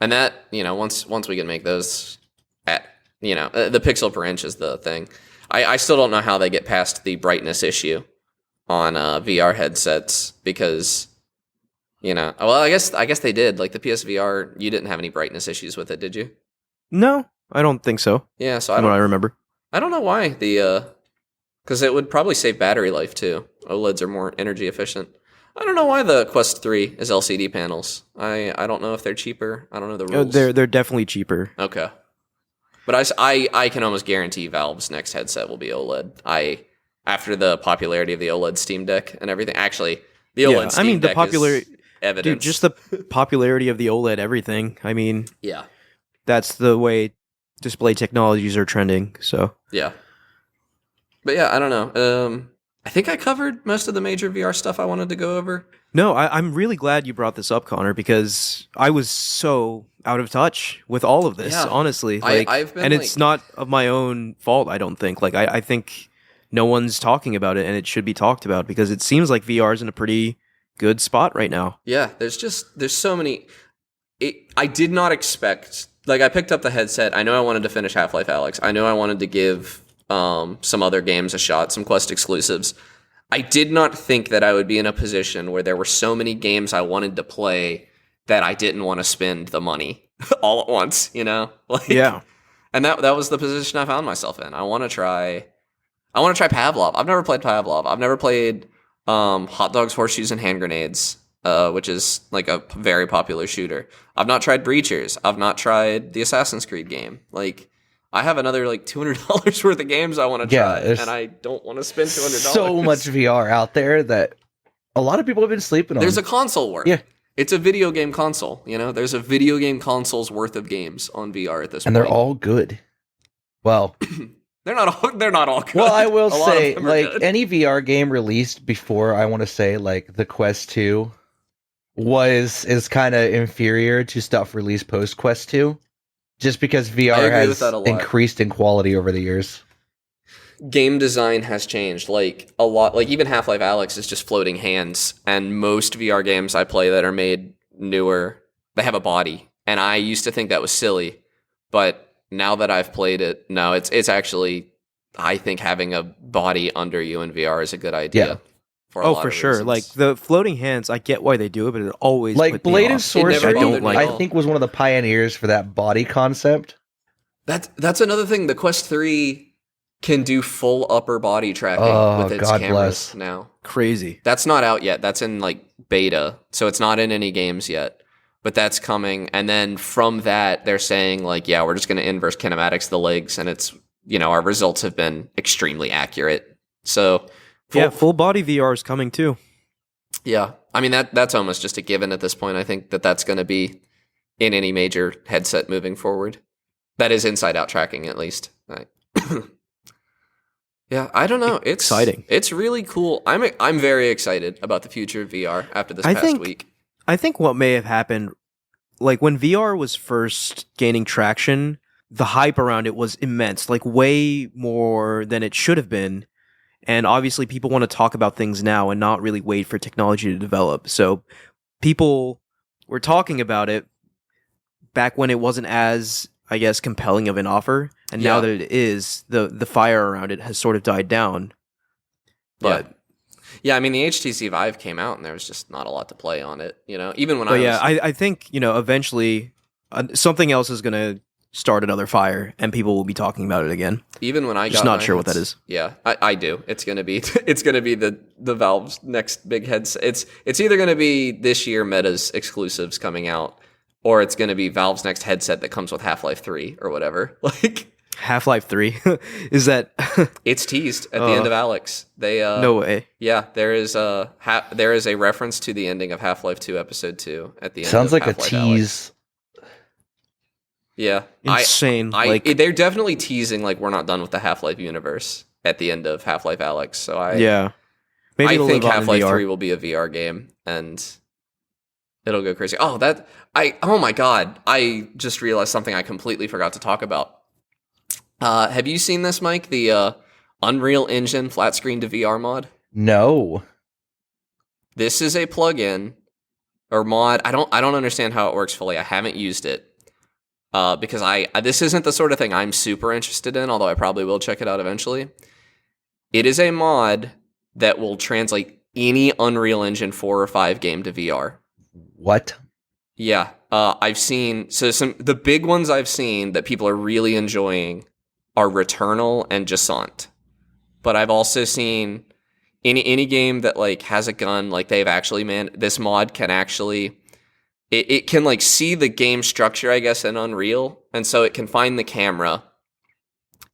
and that once we can make those at the pixel per inch is the thing. I still don't know how they get past the brightness issue on VR headsets because well, I guess they did. Like the PSVR, you didn't have any brightness issues with it, did you? No, I don't think so. Yeah, so From what I remember. I don't know why because it would probably save battery life too. OLEDs are more energy efficient. I don't know why the Quest 3 is LCD panels. I don't know if they're cheaper. I don't know the rules. They're definitely cheaper. Okay. But I can almost guarantee Valve's next headset will be OLED. After the popularity of the OLED Steam Deck and everything. Actually, the OLED Steam Deck is evidence. Dude, just the popularity of the OLED everything. I mean, yeah. That's the way display technologies are trending, so. Yeah. But yeah, I don't know. I think I covered most of the major VR stuff I wanted to go over. No, I'm really glad you brought this up, Connor, because I was so out of touch with all of this, honestly. Like, I've been, and it's not of my own fault, I don't think. Like, I think no one's talking about it, and it should be talked about, because it seems like VR is in a pretty good spot right now. Yeah, there's so many... I did not expect... Like, I picked up the headset. I know I wanted to finish Half-Life Alyx. I know I wanted to give some other games a shot, some Quest exclusives. I did not think that I would be in a position where there were so many games I wanted to play that I didn't want to spend the money all at once, Like, yeah. And that was the position I found myself in. I want to try Pavlov. I've never played Pavlov. I've never played Hot Dogs, Horseshoes, and Hand Grenades, which is like a very popular shooter. I've not tried Breachers. I've not tried the Assassin's Creed game. Like, I have another like $200 worth of games I want to try, and I don't want to spend $200. So much VR out there that a lot of people have been sleeping on. There's a console worth. Yeah. It's a video game console. There's a video game console's worth of games on VR at this point. And they're all good. Well, they're not all good. Well, I will A lot of say, them are like, good. any VR game released before, I want to say, like, the Quest 2 is kind of inferior to stuff released post Quest 2. Just because VR has increased in quality over the years. Game design has changed, like, a lot. Like, even Half-Life Alyx is just floating hands, and most VR games I play that are made newer, they have a body. And I used to think that was silly, but now that I've played it, no, it's actually, I think having a body under you in VR is a good idea. Yeah. For sure. Reasons. Like, the floating hands, I get why they do it, but it always like Blade of Sorcery, I all. think was one of the pioneers for that body concept. That's another thing. The Quest 3 can do full upper body tracking with its cameras now. Crazy. That's not out yet. That's in like beta, so it's not in any games yet. But that's coming, and then from that, they're saying like, yeah, we're just going to inverse kinematics of the legs, and it's our results have been extremely accurate. So. Full body VR is coming too. Yeah, I mean that's almost just a given at this point. I think that's going to be in any major headset moving forward. That is inside out tracking, at least. Yeah, I don't know. It's exciting. It's really cool. I'm very excited about the future of VR after this past week. I think what may have happened, like when VR was first gaining traction, the hype around it was immense, like way more than it should have been. And obviously people want to talk about things now and not really wait for technology to develop. So people were talking about it back when it wasn't as, I guess, compelling of an offer. And now that it is, the fire around it has sort of died down. But yeah, I mean, the HTC Vive came out and there was just not a lot to play on it, even when I think, eventually something else is going to start another fire and people will be talking about it again. Even when I just not sure what that is. Yeah, I do. It's gonna be the Valve's next big headset. It's either gonna be this year Meta's exclusives coming out, or it's gonna be Valve's next headset that comes with Half-Life 3 or whatever. Like Half-Life 3 is that? It's teased at the end of Alyx. They no way. Yeah, there is a reference to the ending of Half-Life 2 Episode 2 at the end. Sounds of like Half-Life a tease. Alyx. Yeah, insane. They're definitely teasing like we're not done with the Half-Life universe at the end of Half-Life Alyx. So Maybe I it'll think live on in Half-Life VR. 3 will be a VR game, and it'll go crazy. Oh my god! I just realized something I completely forgot to talk about. Have you seen this, Mike? The Unreal Engine flat screen to VR mod? No. This is a plugin or mod. I don't understand how it works fully. I haven't used it because this isn't the sort of thing I'm super interested in. Although I probably will check it out eventually. It is a mod that will translate any Unreal Engine 4 or 5 game to VR. What? Yeah, I've seen the big ones I've seen that people are really enjoying are Returnal and Jasant. But I've also seen any game that like has a gun, like they've actually this mod can actually it can like see the game structure, I guess, in Unreal, and so it can find the camera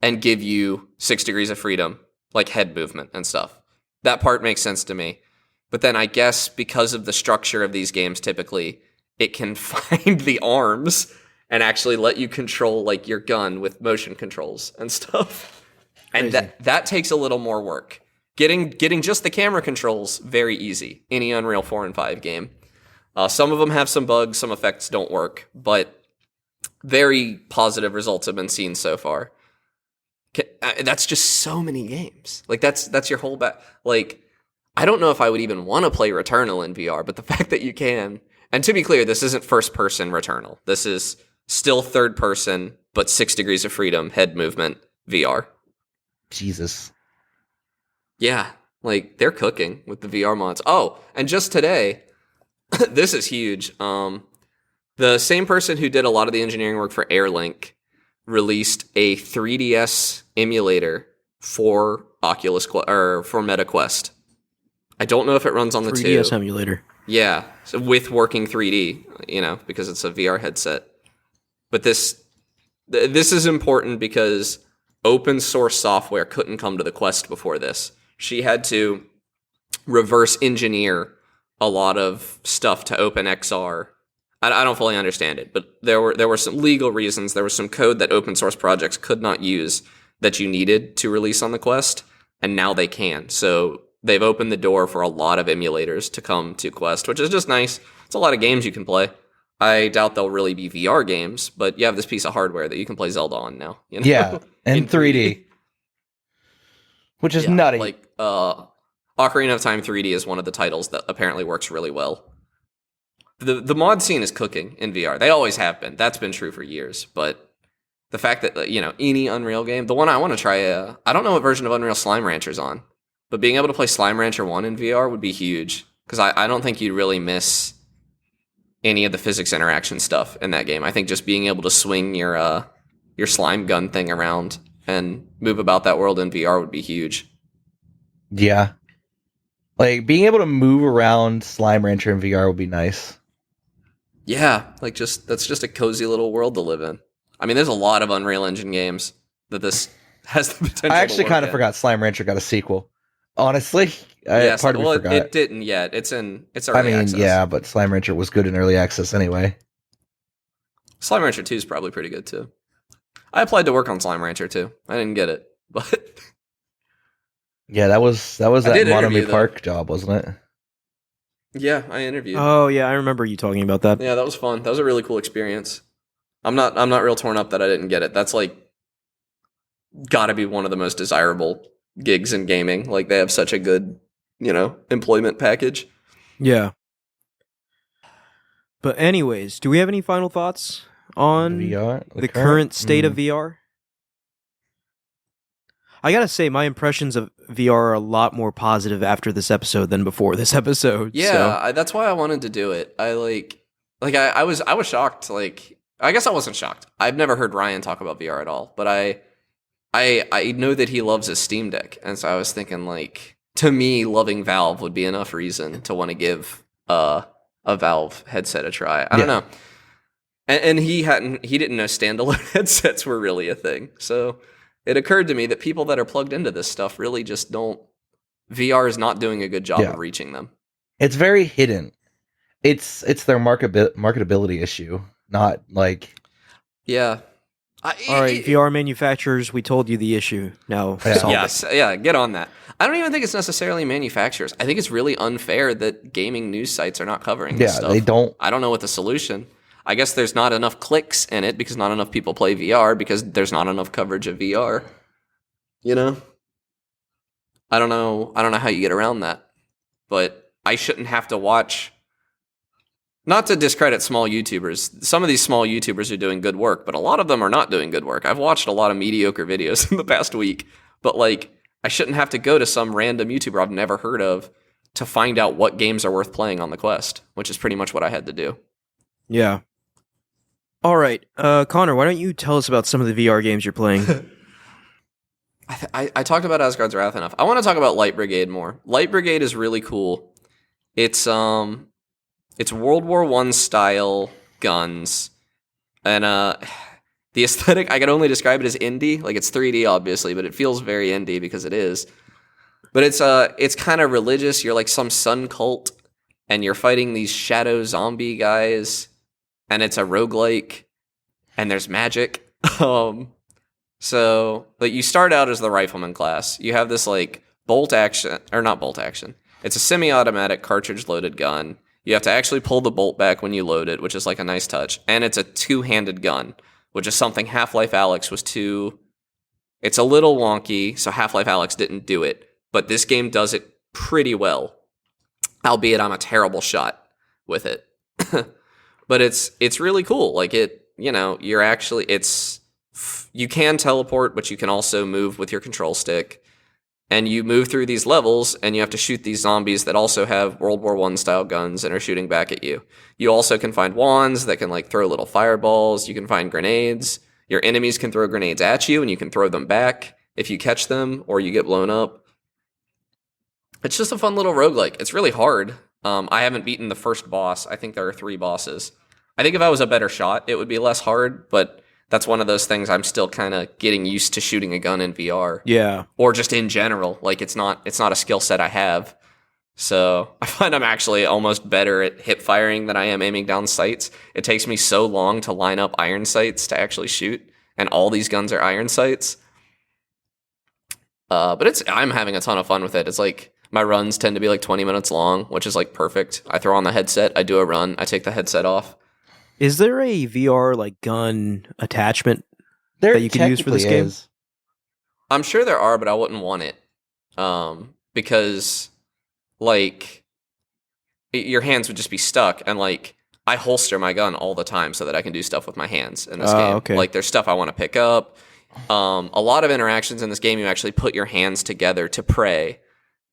and give you 6 degrees of freedom, like head movement and stuff. That part makes sense to me. But then I guess because of the structure of these games, typically it can find the arms and actually let you control like your gun with motion controls and stuff. And that takes a little more work. Getting just the camera controls, very easy. Any Unreal 4 and 5 game. Some of them have some bugs, some effects don't work, but very positive results have been seen so far. That's just so many games. Like that's your whole like I don't know if I would even want to play Returnal in VR, but the fact that you can, and to be clear, this isn't first person Returnal. This is still third person, but 6 degrees of freedom, head movement, VR. Jesus. Yeah, like they're cooking with the VR mods. Oh, and just today, this is huge. The same person who did a lot of the engineering work for Airlink released a 3DS emulator for for MetaQuest. I don't know if it runs on the 3DS 2. emulator. Yeah, so with working 3D, because it's a VR headset. But this is important because open source software couldn't come to the Quest before this. She had to reverse engineer a lot of stuff to OpenXR. I don't fully understand it, but there were some legal reasons. There was some code that open source projects could not use that you needed to release on the Quest, and now they can. So they've opened the door for a lot of emulators to come to Quest, which is just nice. It's a lot of games you can play. I doubt they'll really be VR games, but you have this piece of hardware that you can play Zelda on now. Yeah, in 3D. Which is nutty. Like, Ocarina of Time 3D is one of the titles that apparently works really well. The mod scene is cooking in VR. They always have been. That's been true for years. But the fact that, any Unreal game, the one I want to try, I don't know what version of Unreal Slime Rancher's on, but being able to play Slime Rancher 1 in VR would be huge. Because I don't think you'd really miss any of the physics interaction stuff in that game. I think just being able to swing your slime gun thing around and move about that world in VR would be huge. Yeah. Like, being able to move around Slime Rancher in VR would be nice. Yeah, like that's just a cozy little world to live in. I mean, there's a lot of Unreal Engine games that this has the potential. I actually kind of forgot Slime Rancher got a sequel. Honestly, part of me forgot. It didn't yet. It's early access. Yeah, but Slime Rancher was good in early access anyway. Slime Rancher 2 is probably pretty good too. I applied to work on Slime Rancher 2. I didn't get it, but yeah, that was that Monomi Park job, wasn't it? Yeah, I interviewed. Oh yeah, I remember you talking about that. Yeah, that was fun. That was a really cool experience. I'm not real torn up that I didn't get it. That's like gotta be one of the most desirable gigs in gaming. Like they have such a good, employment package. Yeah. But anyways, do we have any final thoughts on VR, the current state of VR? I gotta say, my impressions of VR are a lot more positive after this episode than before this episode. Yeah, that's why I wanted to do it. I was shocked. Like, I guess I wasn't shocked. I've never heard Ryan talk about VR at all, but I know that he loves his Steam Deck, and so I was thinking, like, to me, loving Valve would be enough reason to want to give a Valve headset a try. I don't know. And he didn't know standalone headsets were really a thing. So it occurred to me that people that are plugged into this stuff really just don't. VR is not doing a good job of reaching them. It's very hidden. It's their marketability issue, not like. Yeah, All right, VR manufacturers, we told you the issue. Now, get on that. I don't even think it's necessarily manufacturers. I think it's really unfair that gaming news sites are not covering this stuff. They don't. I don't know what the solution. I guess there's not enough clicks in it because not enough people play VR because there's not enough coverage of VR. You know? I don't know how you get around that. But I shouldn't have to watch. Not to discredit small YouTubers. Some of these small YouTubers are doing good work, but a lot of them are not doing good work. I've watched a lot of mediocre videos in the past week, but like, I shouldn't have to go to some random YouTuber I've never heard of to find out what games are worth playing on the Quest, which is pretty much what I had to do. Yeah. All right, Connor, why don't you tell us about some of the VR games you're playing? I talked about Asgard's Wrath enough. I want to talk about Light Brigade more. Light Brigade is really cool. It's World War I style guns, and the aesthetic, I can only describe it as indie. Like, it's 3D, obviously, but it feels very indie because it is. But it's kind of religious. You're like some sun cult, and you're fighting these shadow zombie guys, and it's a roguelike, and there's magic. But you start out as the rifleman class. You have this like not bolt action. It's a semi-automatic cartridge-loaded gun. You have to actually pull the bolt back when you load it, which is like a nice touch. And it's a two-handed gun, which is something Half-Life Alyx was too... It's a little wonky, so Half-Life Alyx didn't do it. But this game does it pretty well. Albeit I'm a terrible shot with it. But it's really cool. Like, you can teleport, but you can also move with your control stick. And you move through these levels, and you have to shoot these zombies that also have World War I style guns and are shooting back at you. You also can find wands that can like throw little fireballs. You can find grenades. Your enemies can throw grenades at you, and you can throw them back if you catch them or you get blown up. It's just a fun little roguelike. It's really hard. I haven't beaten the first boss. I think there are 3 bosses. I think if I was a better shot, it would be less hard, but that's one of those things I'm still kind of getting used to shooting a gun in VR. Yeah. Or just in general. Like, it's not a skill set I have. So I find I'm actually almost better at hip firing than I am aiming down sights. It takes me so long to line up iron sights to actually shoot. And all these guns are iron sights. But I'm having a ton of fun with it. It's like, my runs tend to be like 20 minutes long, which is like perfect. I throw on the headset, I do a run, I take the headset off. Is there a VR like gun attachment that you can use for this game? I'm sure there are, but I wouldn't want it. Because like your hands would just be stuck, and like I holster my gun all the time so that I can do stuff with my hands in this game. Okay. Like, there's stuff I want to pick up. A lot of interactions in this game, you actually put your hands together to pray,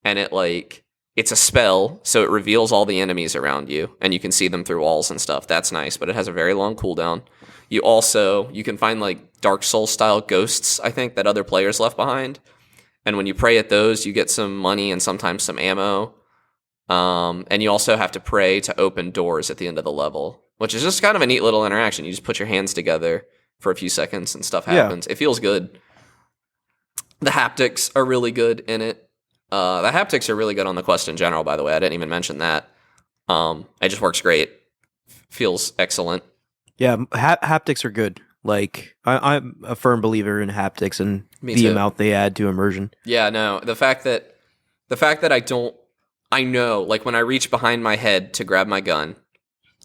and it's a spell, so it reveals all the enemies around you, and you can see them through walls and stuff. That's nice, but it has a very long cooldown. You can find like Dark Souls style ghosts, I think, that other players left behind. And when you pray at those, you get some money and sometimes some ammo. And you also have to pray to open doors at the end of the level, which is just kind of a neat little interaction. You just put your hands together for a few seconds and stuff happens. Yeah. It feels good. The haptics are really good in it. The haptics are really good on the Quest in general, by the way. I didn't even mention that. It just works great. Feels excellent. Yeah, haptics are good. Like, I'm a firm believer in haptics and amount they add to immersion. Yeah, no, the fact that I know, like, when I reach behind my head to grab my gun,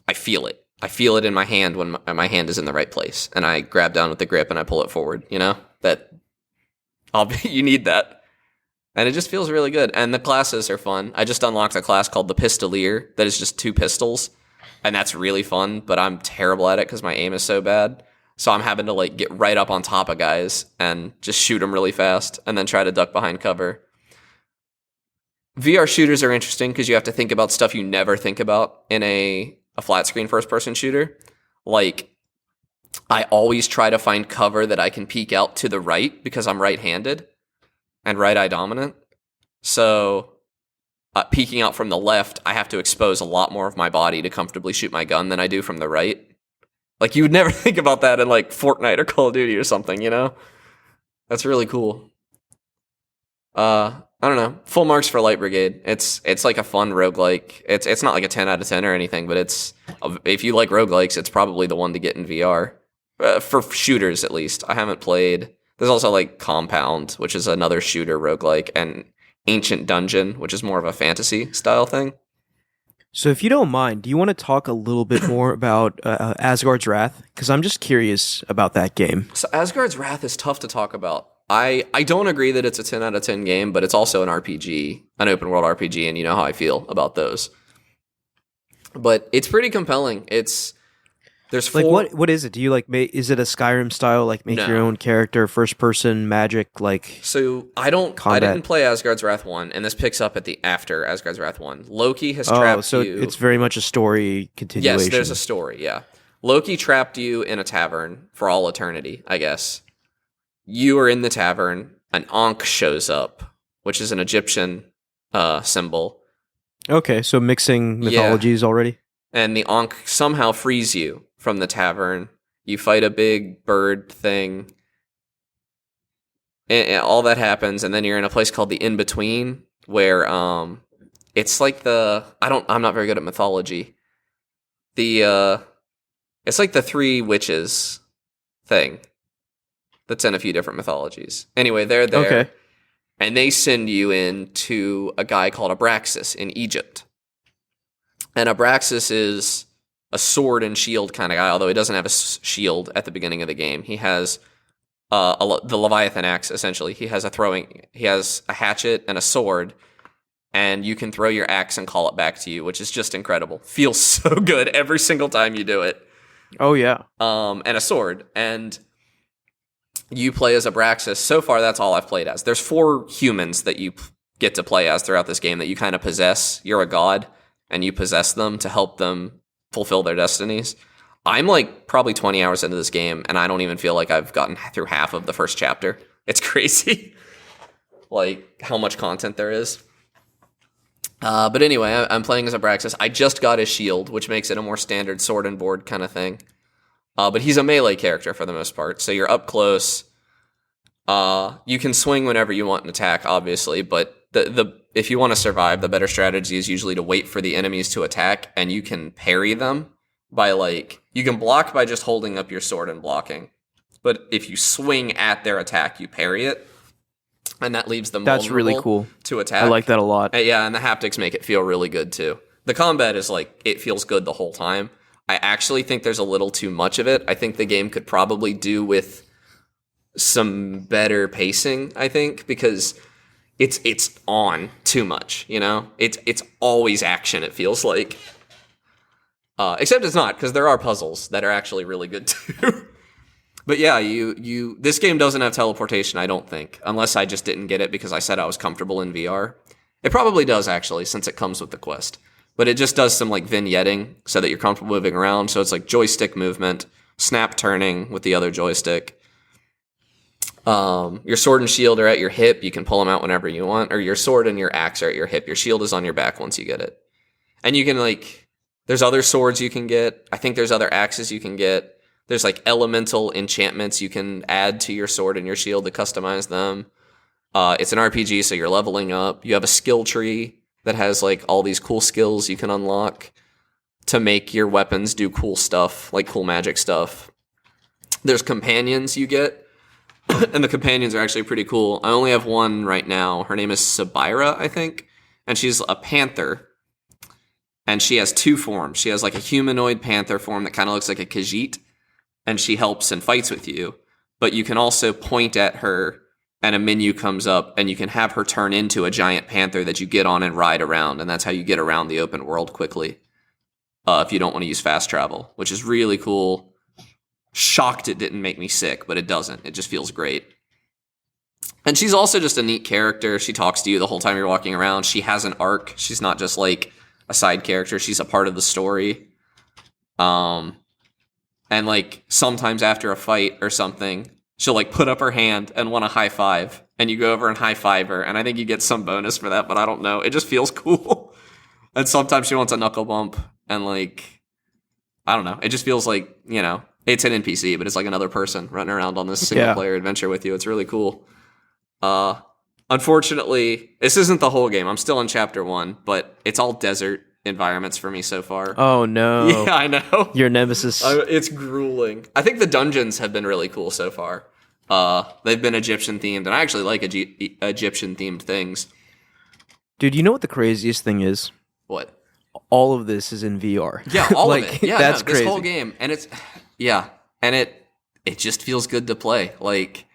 I feel it. I feel it in my hand when my hand is in the right place, and I grab down with the grip and I pull it forward. You know, you need that. And it just feels really good. And the classes are fun. I just unlocked a class called the Pistolier that is just 2 pistols. And that's really fun, but I'm terrible at it because my aim is so bad. So I'm having to like get right up on top of guys and just shoot them really fast and then try to duck behind cover. VR shooters are interesting because you have to think about stuff you never think about in a flat screen first-person shooter. Like, I always try to find cover that I can peek out to the right because I'm right-handed and right-eye dominant. So peeking out from the left, I have to expose a lot more of my body to comfortably shoot my gun than I do from the right. Like, you would never think about that in, like, Fortnite or Call of Duty or something, you know? That's really cool. I don't know. Full marks for Light Brigade. It's like a fun roguelike. It's not like a 10 out of 10 or anything, but if you like roguelikes, it's probably the one to get in VR. for shooters at least. I haven't played. There's also like Compound, which is another shooter roguelike, and Ancient Dungeon, which is more of a fantasy style thing. So if you don't mind, do you want to talk a little bit more about Asgard's Wrath? Because I'm just curious about that game. So Asgard's Wrath is tough to talk about. I don't agree that it's a 10 out of 10 game, but it's also an RPG, an open world RPG, and you know how I feel about those. But it's pretty compelling. There's four... Like what is it? Do you like is it a Skyrim style, like make your own character, first person magic, like So I didn't play Asgard's Wrath 1, and this picks up after Asgard's Wrath 1. Loki has trapped so you. It's very much a story continuation. Yes, there's a story, yeah. Loki trapped you in a tavern for all eternity, I guess. You are in the tavern, an Ankh shows up, which is an Egyptian symbol. Okay, so mixing mythologies already. And the Ankh somehow frees you from the tavern. You fight a big bird thing. And all that happens, and then you're in a place called the In-Between, where it's like I'm not very good at mythology. It's like the three witches thing that's in a few different mythologies. Anyway, they're there. Okay. And they send you in to a guy called Abraxas in Egypt. And Abraxas is a sword and shield kind of guy, although he doesn't have a shield at the beginning of the game. He has the Leviathan axe, essentially. He has a hatchet and a sword, and you can throw your axe and call it back to you, which is just incredible. Feels so good every single time you do it. Oh, yeah. And a sword. And you play as Abraxas. So far, that's all I've played as. There's 4 humans that you get to play as throughout this game that you kind of possess. You're a god, and you possess them to help them fulfill their destinies. I'm like probably 20 hours into this game, and I don't even feel like I've gotten through half of the first chapter. It's crazy, like how much content there is. But anyway, I'm playing as Abraxas. I just got his shield, which makes it a more standard sword and board kind of thing. But he's a melee character for the most part, so you're up close. You can swing whenever you want and attack, obviously, but if you want to survive, the better strategy is usually to wait for the enemies to attack, and you can parry them by you can block by just holding up your sword and blocking. But if you swing at their attack, you parry it, and that leaves them vulnerable really cool to attack. I like that a lot. Yeah, and the haptics make it feel really good too. The combat is it feels good the whole time. I actually think there's a little too much of it. I think the game could probably do with some better pacing, I think, because it's on too much, you know? It's always action, it feels like. Except it's not, because there are puzzles that are actually really good too. But yeah, this game doesn't have teleportation, I don't think, unless I just didn't get it because I said I was comfortable in VR. It probably does, actually, since it comes with the Quest. But it just does some vignetting so that you're comfortable moving around. So it's joystick movement, snap turning with the other joystick. Your sword and shield are at your hip. You can pull them out whenever you want. Or your sword and your axe are at your hip. Your shield is on your back once you get it. And you can there's other swords you can get. I think there's other axes you can get. There's elemental enchantments you can add to your sword and your shield to customize them. It's an RPG, so you're leveling up. You have a skill tree that has all these cool skills you can unlock to make your weapons do cool stuff, cool magic stuff. There's companions you get, and the companions are actually pretty cool. I only have one right now. Her name is Sabira, I think, and she's a panther, and she has 2 forms. She has a humanoid panther form that kind of looks like a Khajiit, and she helps and fights with you, but you can also point at her and a menu comes up, and you can have her turn into a giant panther that you get on and ride around, and that's how you get around the open world quickly. If you don't want to use fast travel, which is really cool. Shocked it didn't make me sick, but it doesn't. It just feels great. And she's also just a neat character. She talks to you the whole time you're walking around. She has an arc. She's not just a side character. She's a part of the story. And sometimes after a fight or something, she'll put up her hand and want a high five, and you go over and high five her, and I think you get some bonus for that, but I don't know. It just feels cool. And sometimes she wants a knuckle bump, and I don't know. It just feels it's an NPC, but it's another person running around on this single player adventure with you. It's really cool. Unfortunately, this isn't the whole game. I'm still in chapter 1, but it's all desert, environments for me so far. Oh no. Yeah, I know. Your nemesis. It's grueling. I think the dungeons have been really cool so far. They've been Egyptian themed, and I actually like Egyptian themed things. Dude, you know what the craziest thing is? What? All of this is in VR. Yeah, all like, of it. Yeah, that's this crazy. whole game, and it's it just feels good to play. Like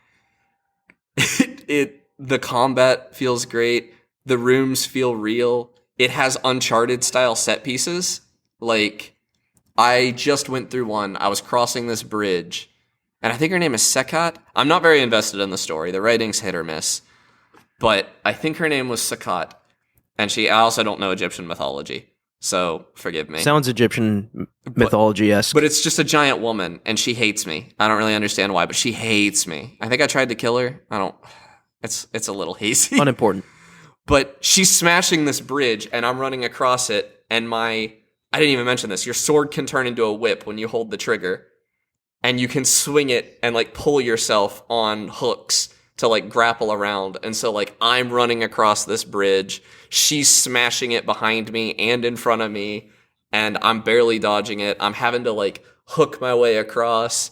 the combat feels great. The rooms feel real. It has Uncharted style set pieces. Like I just went through one. I was crossing this bridge, and I think her name is Sekat. I'm not very invested in the story. The writing's hit or miss, but I think her name was Sekat, and I also don't know Egyptian mythology. So, forgive me. Sounds Egyptian mythology-esque. But it's just a giant woman, and she hates me. I don't really understand why, but she hates me. I think I tried to kill her. It's a little hazy. Unimportant. But she's smashing this bridge, and I'm running across it, and I didn't even mention this. Your sword can turn into a whip when you hold the trigger, and you can swing it and, like, pull yourself on hooks to, like, grapple around. And so, like, I'm running across this bridge, she's smashing it behind me and in front of me, and I'm barely dodging it. I'm having to, like, hook my way across.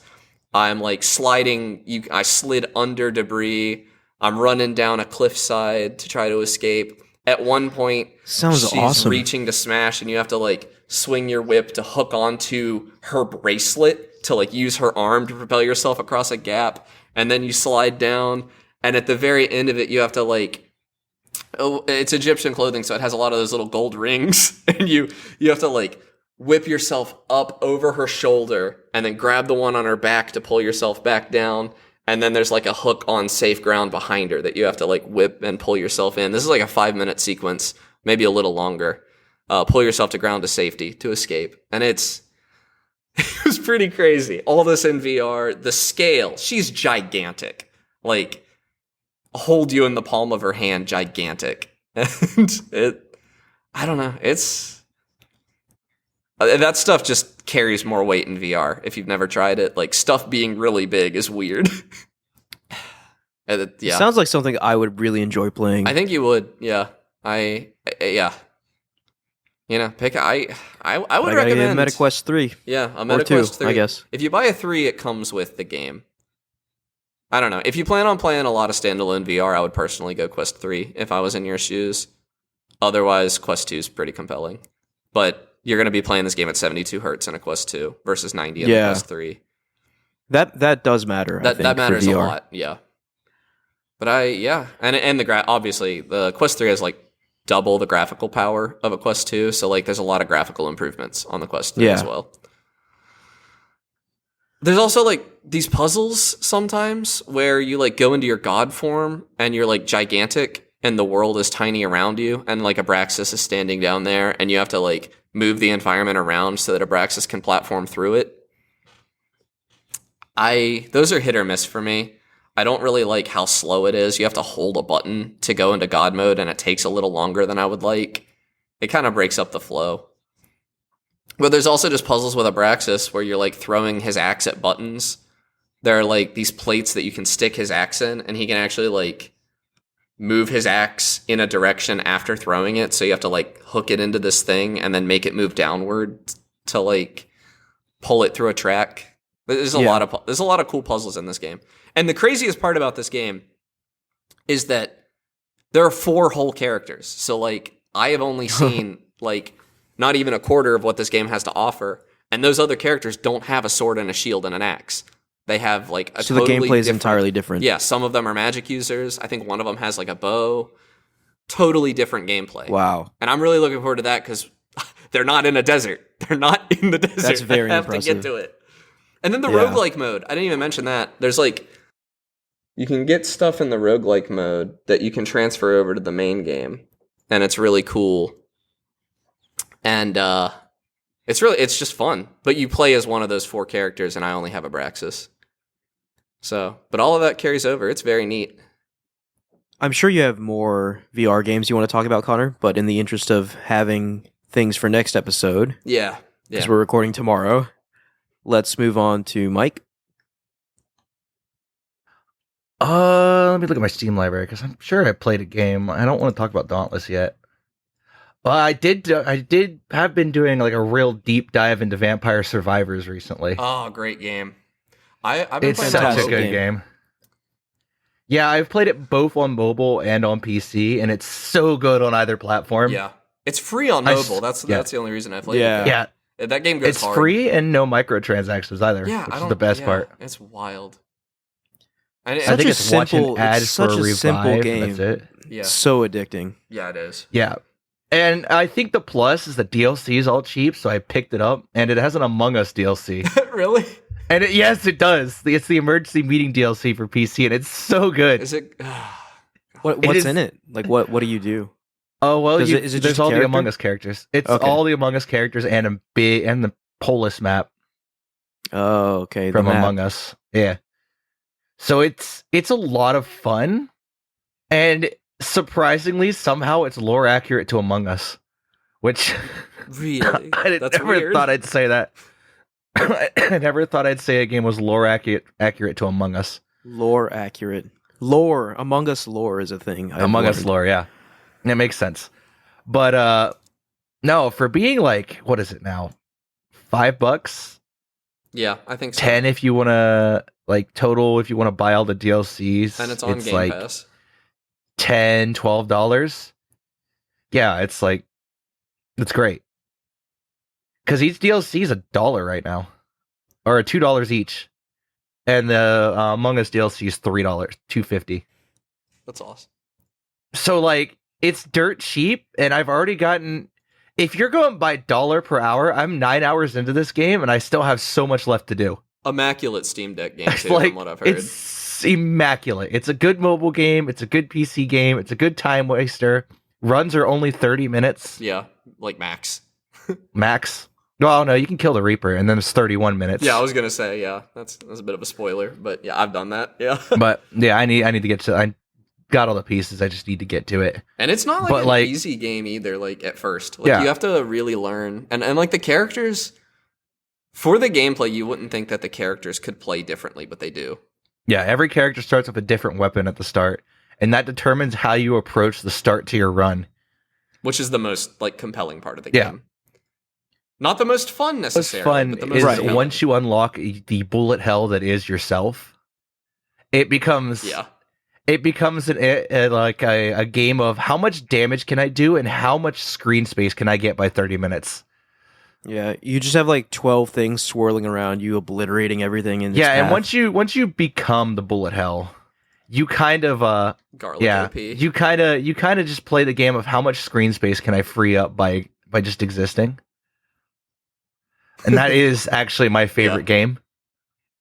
I'm, like, sliding. I slid under debris. I'm running down a cliffside to try to escape. At one point, she's awesome. Reaching to smash, and you have to, like, swing your whip to hook onto her bracelet to, like, use her arm to propel yourself across a gap. And then you slide down, and at the very end of it, you have to, like, it's Egyptian clothing, so it has a lot of those little gold rings, and you have to, like, whip yourself up over her shoulder, and then grab the one on her back to pull yourself back down, and then there's, like, a hook on safe ground behind her that you have to, like, whip and pull yourself in. This is, like, a 5-minute sequence, maybe a little longer. Pull yourself to ground to safety to escape, and it was pretty crazy. All this in VR. The scale, she's gigantic. Like, hold you in the palm of her hand, gigantic. And I don't know. That stuff just carries more weight in VR. If you've never tried it, like, stuff being really big is weird. Yeah. Sounds like something I would really enjoy playing. I think you would. Yeah. Yeah. You know, I would recommend a MetaQuest 3. Yeah, a MetaQuest 3. I guess. If you buy a 3, it comes with the game. I don't know. If you plan on playing a lot of standalone VR, I would personally go Quest 3 if I was in your shoes. Otherwise, Quest 2 is pretty compelling. But you're going to be playing this game at 72 hertz in a Quest 2 versus 90 in a Quest 3. That does matter. I think, that matters for VR. a lot. Yeah. But and obviously the Quest 3 has, like, double the graphical power of a Quest 2, so, like, there's a lot of graphical improvements on the Quest 3 as well. There's also, like, these puzzles sometimes where you, like, go into your god form and you're, like, gigantic and the world is tiny around you, and, like, Abraxas is standing down there and you have to, like, move the environment around so that Abraxas can platform through it. Those are hit or miss for me. I don't really like how slow it is. You have to hold a button to go into God mode, and it takes a little longer than I would like. It kind of breaks up the flow. But there's also just puzzles with Abraxas where you're, like, throwing his axe at buttons. There are, like, these plates that you can stick his axe in, and he can actually, like, move his axe in a direction after throwing it. So you have to, like, hook it into this thing and then make it move downward to, like, pull it through a track. There's a lot of cool puzzles in this game. And the craziest part about this game is that there are 4 whole characters. So, like, I have only seen, like, not even a quarter of what this game has to offer. And those other characters don't have a sword and a shield and an axe. They have, like, a so totally the gameplay is entirely different. Yeah, some of them are magic users. I think one of them has, like, a bow. Totally different gameplay. Wow. And I'm really looking forward to that because they're not in a desert. They're not in the desert. That's very I have impressive. to get to it. And then the roguelike mode. I didn't even mention that. There's, like, you can get stuff in the roguelike mode that you can transfer over to the main game. And it's really cool. And it's just fun. But you play as one of those 4 characters, and I only have Abraxas. So, but all of that carries over. It's very neat. I'm sure you have more VR games you want to talk about, Connor, but in the interest of having things for next episode, because we're recording tomorrow, let's move on to Mike. Let me look at my Steam library because I'm sure I played a game. I don't want to talk about Dauntless yet. Well, I did have been doing like a real deep dive into Vampire Survivors recently. Oh, great game! I've been It's playing such that a good game. Yeah, I've played it both on mobile and on PC, and it's so good on either platform. Yeah, it's free on mobile. That's the only reason I played it. Yeah, that game goes it's hard. free and no microtransactions either. Yeah, which is the best part. It's wild. And I think it's watching ads for a revive. Simple game. That's it. Yeah, so addicting. Yeah, it is. Yeah. And I think the plus is the DLC is all cheap, so I picked it up, and it has an Among Us DLC. Really? And yes, it does. It's the emergency meeting DLC for PC, and it's so good. Is it? What's in it? Like, what do you do? Oh well, is it there's just all a the Among Us characters. It's all the Among Us characters and the Polis map. Oh, okay. From Among Us, yeah. So it's a lot of fun, and surprisingly, somehow it's lore accurate to Among Us, which really I never thought I'd say that. I never thought I'd say a game was lore accurate to Among Us. Lore accurate. Lore. Among Us lore is a thing. Among Us lore, yeah. It makes sense. But no, for being like, what is it now? $5? Yeah, I think so. 10 if you want to, like, total if you want to buy all the DLCs. And it's on Game Pass. $10, $12. Yeah, it's like, it's great. Because each DLC is $1 right now. Or $2 each. And the Among Us DLC is $3, $2.50. That's awesome. So, like, it's dirt cheap, and I've already gotten... If you're going by dollar per hour, I'm 9 hours into this game, and I still have so much left to do. Immaculate Steam Deck game, too, like, from what I've heard. It's immaculate. It's a good mobile game. It's a good PC game. It's a good time waster. Runs are only 30 minutes. Yeah, like max. Max. Well, no, you can kill the Reaper, and then it's 31 minutes. Yeah, I was gonna say, yeah, that's a bit of a spoiler, but yeah, I've done that. Yeah, but yeah, I need to get to. I got all the pieces. I just need to get to it. And it's not like an easy game either. Like at first, like you have to really learn, and like the characters for the gameplay, you wouldn't think that the characters could play differently, but they do. Yeah, every character starts with a different weapon at the start, and that determines how you approach the start to your run, which is the most like compelling part of the game. Not the most fun necessarily. What's fun is once you unlock the bullet hell that is yourself, it becomes a game of how much damage can I do and how much screen space can I get by 30 minutes. Yeah, you just have like 12 things swirling around you, obliterating everything in its path. And once you become the bullet hell, you kind of OP. you kind of just play the game of how much screen space can I free up by just existing. And that is actually my favorite game.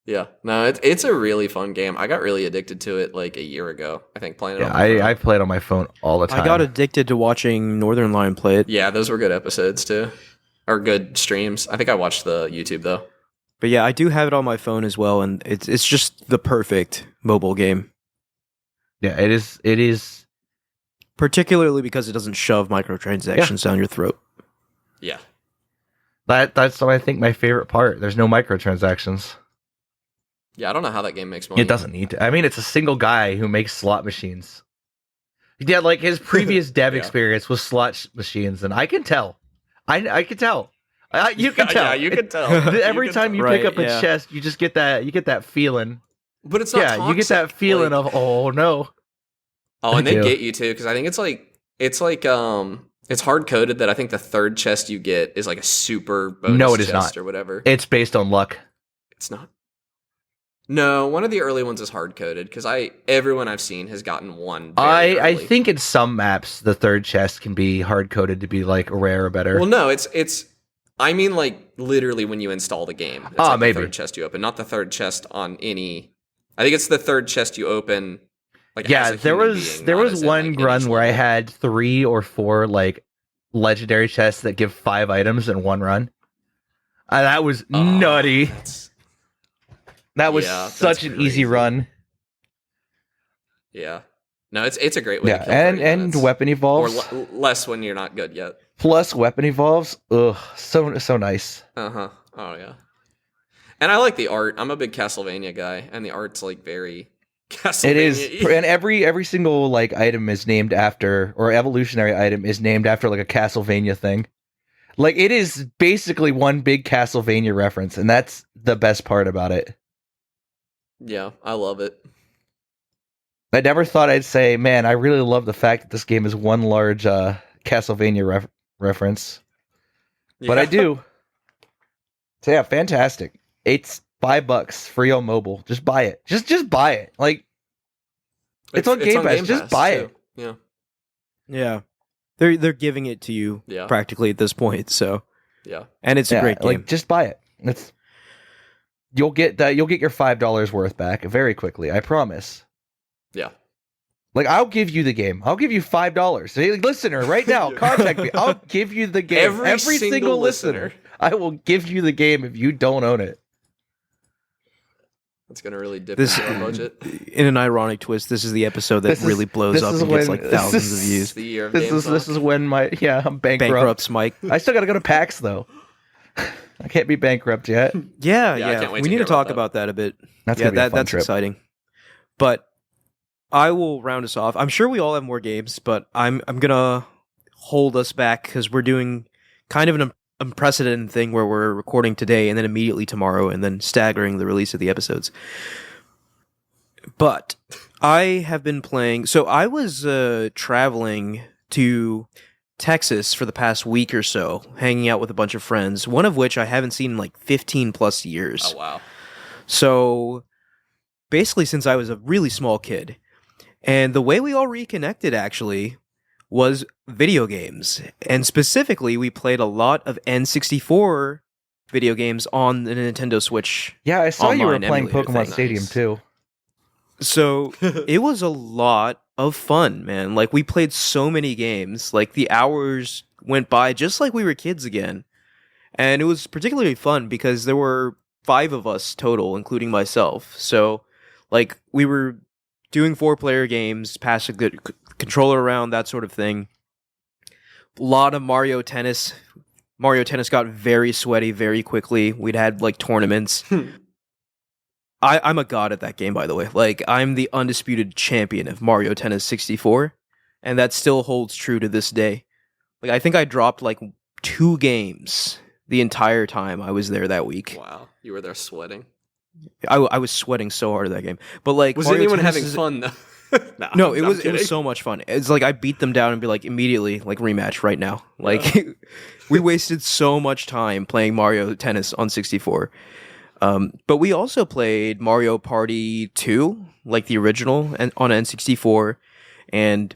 Yeah, no, it's a really fun game. I got really addicted to it like a year ago. I think playing it. I played on my phone all the time. I got addicted to watching Northern Lion play it. Yeah, those were good episodes too, or good streams. I think I watched the YouTube though. But yeah, I do have it on my phone as well, and it's just the perfect mobile game. Yeah, it is. Particularly because it doesn't shove microtransactions down your throat. Yeah. That's what I think my favorite part. There's no microtransactions. Yeah, I don't know how that game makes money. It doesn't need to. I mean, it's a single guy who makes slot machines. Yeah, like his previous dev experience was slot machines, and I can tell. I can tell. You can tell. Yeah, you can tell. Every time you pick up a chest, you just get that feeling. But it's not toxic. You get that feeling of, oh no. Oh, and they get you too, because I think it's hard coded that I think the third chest you get is like a super bonus chest or whatever. It's based on luck. It's not. No, one of the early ones is hard coded because everyone I've seen has gotten one. I think in some maps the third chest can be hard coded to be like rare or better. Well, no, it's. I mean, like literally when you install the game. It's like maybe the third chest you open, not the third chest on any. I think it's the third chest you open. Like there was one run where I had 3 or 4 like legendary chests that give 5 items in one run. That was nutty. That was such an easy run. Yeah. No, it's a great way to kill and weapon evolves. Or less when you're not good yet. Plus weapon evolves. Ugh, so nice. Uh-huh. Oh, yeah. And I like the art. I'm a big Castlevania guy, and the art's like very Castlevania. It is, and every single like item is named after, or evolutionary item is named after like a Castlevania thing. Like it is basically one big Castlevania reference, and that's the best part about it. Yeah, I love it. I never thought I'd say, man, I really love the fact that this game is one large Castlevania reference. Yeah. But I do. So yeah, fantastic. It's $5 free on mobile. Just buy it. Just buy it. Like it's on Game Pass. Just buy it. Yeah. Yeah. They're giving it to you practically at this point. So yeah, and it's a great game. Like just buy it. You'll get your $5 worth back very quickly. I promise. Yeah. Like I'll give you the game. I'll give you $5. Hey, listener, right now, contact me. I'll give you the game. Every single listener, I will give you the game if you don't own it. It's gonna really dip into our budget. In an ironic twist, this is the episode that really blows up and gets like thousands of views. The year of this is when I'm bankrupt. Bankrupts Mike. I still gotta go to PAX though. I can't be bankrupt yet. Yeah. I can't wait we need to talk about that a bit. That's gonna be a fun that's trip. exciting. But I will round us off. I'm sure we all have more games, but I'm gonna hold us back because we're doing kind of an unprecedented thing where we're recording today and then immediately tomorrow and then staggering the release of the episodes. But I have been playing. So I was traveling to Texas for the past week or so, hanging out with a bunch of friends, one of which I haven't seen in like 15 plus years. Oh, wow. So basically since I was a really small kid. And the way we all reconnected, actually, was video games. And specifically, we played a lot of N64 video games on the Nintendo Switch. Yeah, I saw you were playing Pokemon thing. Stadium, too. So, it was a lot of fun, man. Like, we played so many games. Like, the hours went by just like we were kids again. And it was particularly fun because there were 5 of us total, including myself. So, like, we were doing 4-player games, passing the controller around, that sort of thing. A lot of Mario Tennis. Mario Tennis got very sweaty very quickly. We'd had like tournaments. I'm a god at that game, by the way. Like, I'm the undisputed champion of Mario Tennis 64, and that still holds true to this day. Like, I think I dropped like 2 games the entire time I was there that week. Wow, you were there sweating. I was sweating so hard at that game. But like, was Mario anyone Tennis having fun though? No, it was so much fun. It's like I beat them down and be like, immediately, like, rematch right now. Like, we wasted so much time playing Mario Tennis on 64. But we also played Mario Party 2, like the original, and on N64, and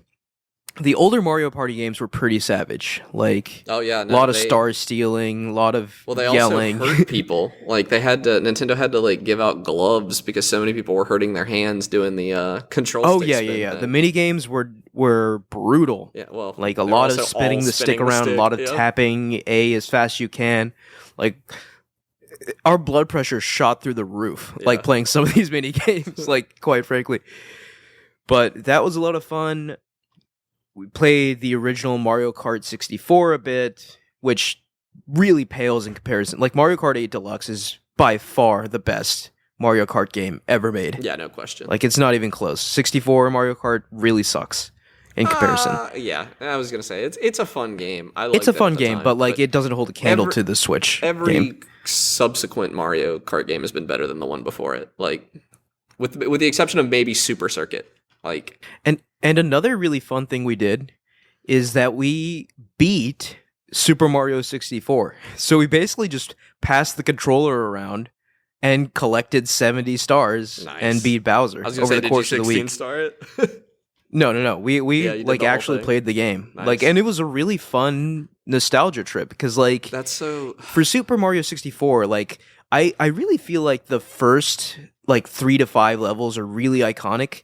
the older Mario Party games were pretty savage. Like, a lot of star stealing, a lot of yelling. Also hurt people. Like, Nintendo had to like give out gloves because so many people were hurting their hands doing the control stick spin thing. The mini games were brutal. Yeah, well, like a lot of spinning the stick around, a lot of tapping A as fast as you can. Like, our blood pressure shot through the roof, like playing some of these mini games, like, quite frankly. But that was a lot of fun. We played the original Mario Kart 64 a bit, which really pales in comparison. Like, Mario Kart 8 Deluxe is by far the best Mario Kart game ever made. Yeah, no question. Like, it's not even close. 64 Mario Kart really sucks in comparison. Yeah, I was gonna say it's a fun game. It's a fun game, but like, it doesn't hold a candle to the Switch. Every subsequent Mario Kart game has been better than the one before it. Like, with the exception of maybe Super Circuit. Like, and another really fun thing we did is that we beat Super Mario 64. So we basically just passed the controller around and collected 70 stars and beat Bowser over the course of the week. Star it? No. We like actually played the game. Nice. Like, and it was a really fun nostalgia trip because, like, that's so for Super Mario 64, like, I really feel like the first like 3 to 5 levels are really iconic.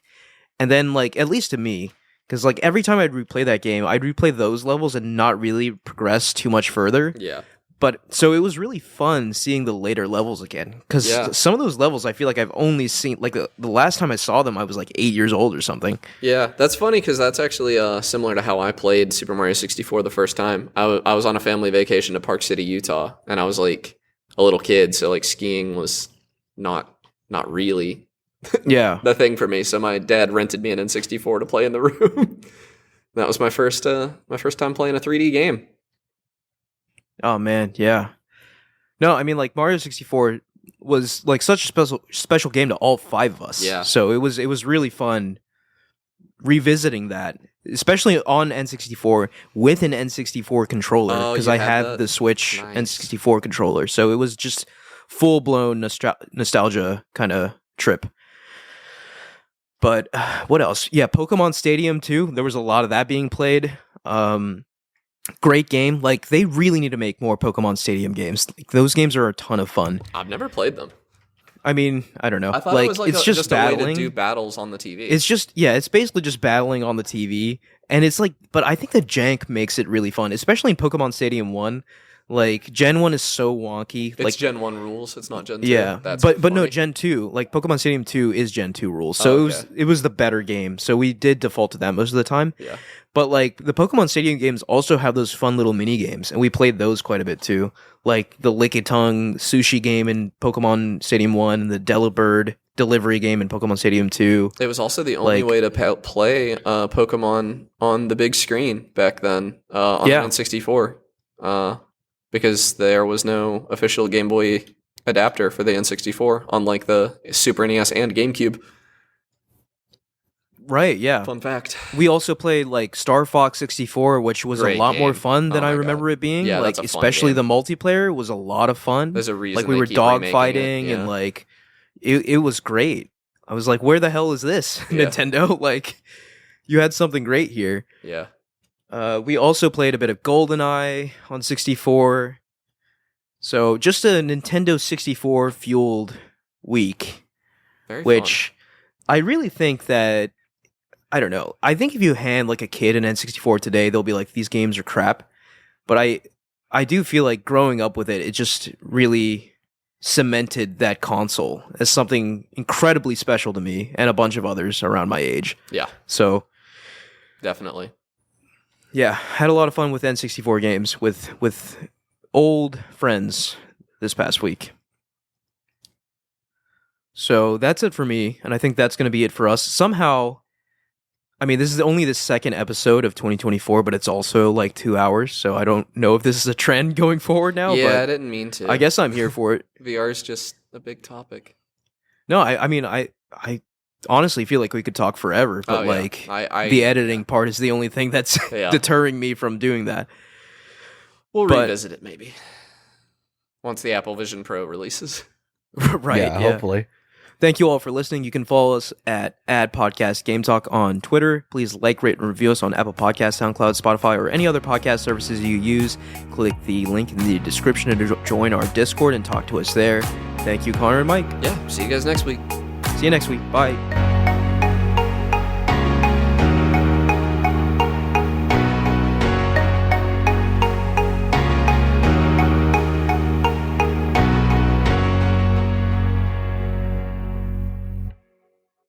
And then, like, at least to me, because, like, every time I'd replay that game, I'd replay those levels and not really progress too much further. Yeah. But, so it was really fun seeing the later levels again. Because some of those levels, I feel like I've only seen, like, the last time I saw them, I was, like, 8 years old or something. Yeah, that's funny, because that's actually similar to how I played Super Mario 64 the first time. I was on a family vacation to Park City, Utah, and I was, like, a little kid, so, like, skiing was not really Yeah. the thing for me. So my dad rented me an N64 to play in the room. That was my first time playing a 3D game. Oh man, yeah. No, I mean like Mario 64 was like such a special game to all 5 of us. Yeah. So it was really fun revisiting that, especially on N64 with an N64 controller, because I had the Switch N64 controller. So it was just full blown nostalgia kind of trip. But what else? Yeah, Pokemon Stadium too. There was a lot of that being played. Great game. Like, they really need to make more Pokemon Stadium games. Like, those games are a ton of fun. I've never played them. I mean, I don't know. I thought it was it's just battling. A way to do battles on the TV. It's just, yeah, it's basically just battling on the TV. And it's like, but I think the jank makes it really fun, especially in Pokemon Stadium 1. Like, Gen 1 is so wonky. It's like Gen 1 rules. It's not Gen 2. Yeah, but no, Gen 2. Like, Pokemon Stadium 2 is Gen 2 rules. So it was the better game. So we did default to that most of the time. Yeah. But, like, the Pokemon Stadium games also have those fun little mini games, and we played those quite a bit, too. Like, the Lickitung sushi game in Pokemon Stadium 1, and the Delibird delivery game in Pokemon Stadium 2. It was also the only way to play Pokemon on the big screen back then, on N64. Because there was no official Game Boy adapter for the N64, unlike the Super NES and GameCube. Right, yeah. Fun fact. We also played like Star Fox 64, which was a lot more fun than I remember it being. Yeah, like, especially the multiplayer was a lot of fun. There's a reason. Like, we were dogfighting and like it was great. I was like, where the hell is this, Nintendo? Like, you had something great here. Yeah. We also played a bit of GoldenEye on 64. So just a Nintendo 64 fueled week. Very which fun. I really think that, I don't know. I think if you hand like a kid an N64 today, they'll be like, these games are crap. But I do feel like growing up with it, it just really cemented that console as something incredibly special to me and a bunch of others around my age. Yeah. So definitely. Yeah, had a lot of fun with N64 games with old friends this past week. So that's it for me, and I think that's going to be it for us. Somehow, I mean, this is only the second episode of 2024, but it's also like 2 hours, so I don't know if this is a trend going forward now. Yeah, but I didn't mean to. I guess I'm here for it. VR is just a big topic. No, I mean, I honestly feel like we could talk forever, but the editing part is the only thing that's deterring me from doing that. We'll revisit it maybe once the Apple Vision Pro releases. Right. Yeah, hopefully. Thank you all for listening. You can follow us at @Podcast Game Talk on Twitter. Please like, rate, and review us on Apple Podcasts, SoundCloud, Spotify, or any other podcast services you use. Click the link in the description to join our Discord and talk to us there. Thank you, Connor and Mike. Yeah, see you guys next week. See you next week. Bye.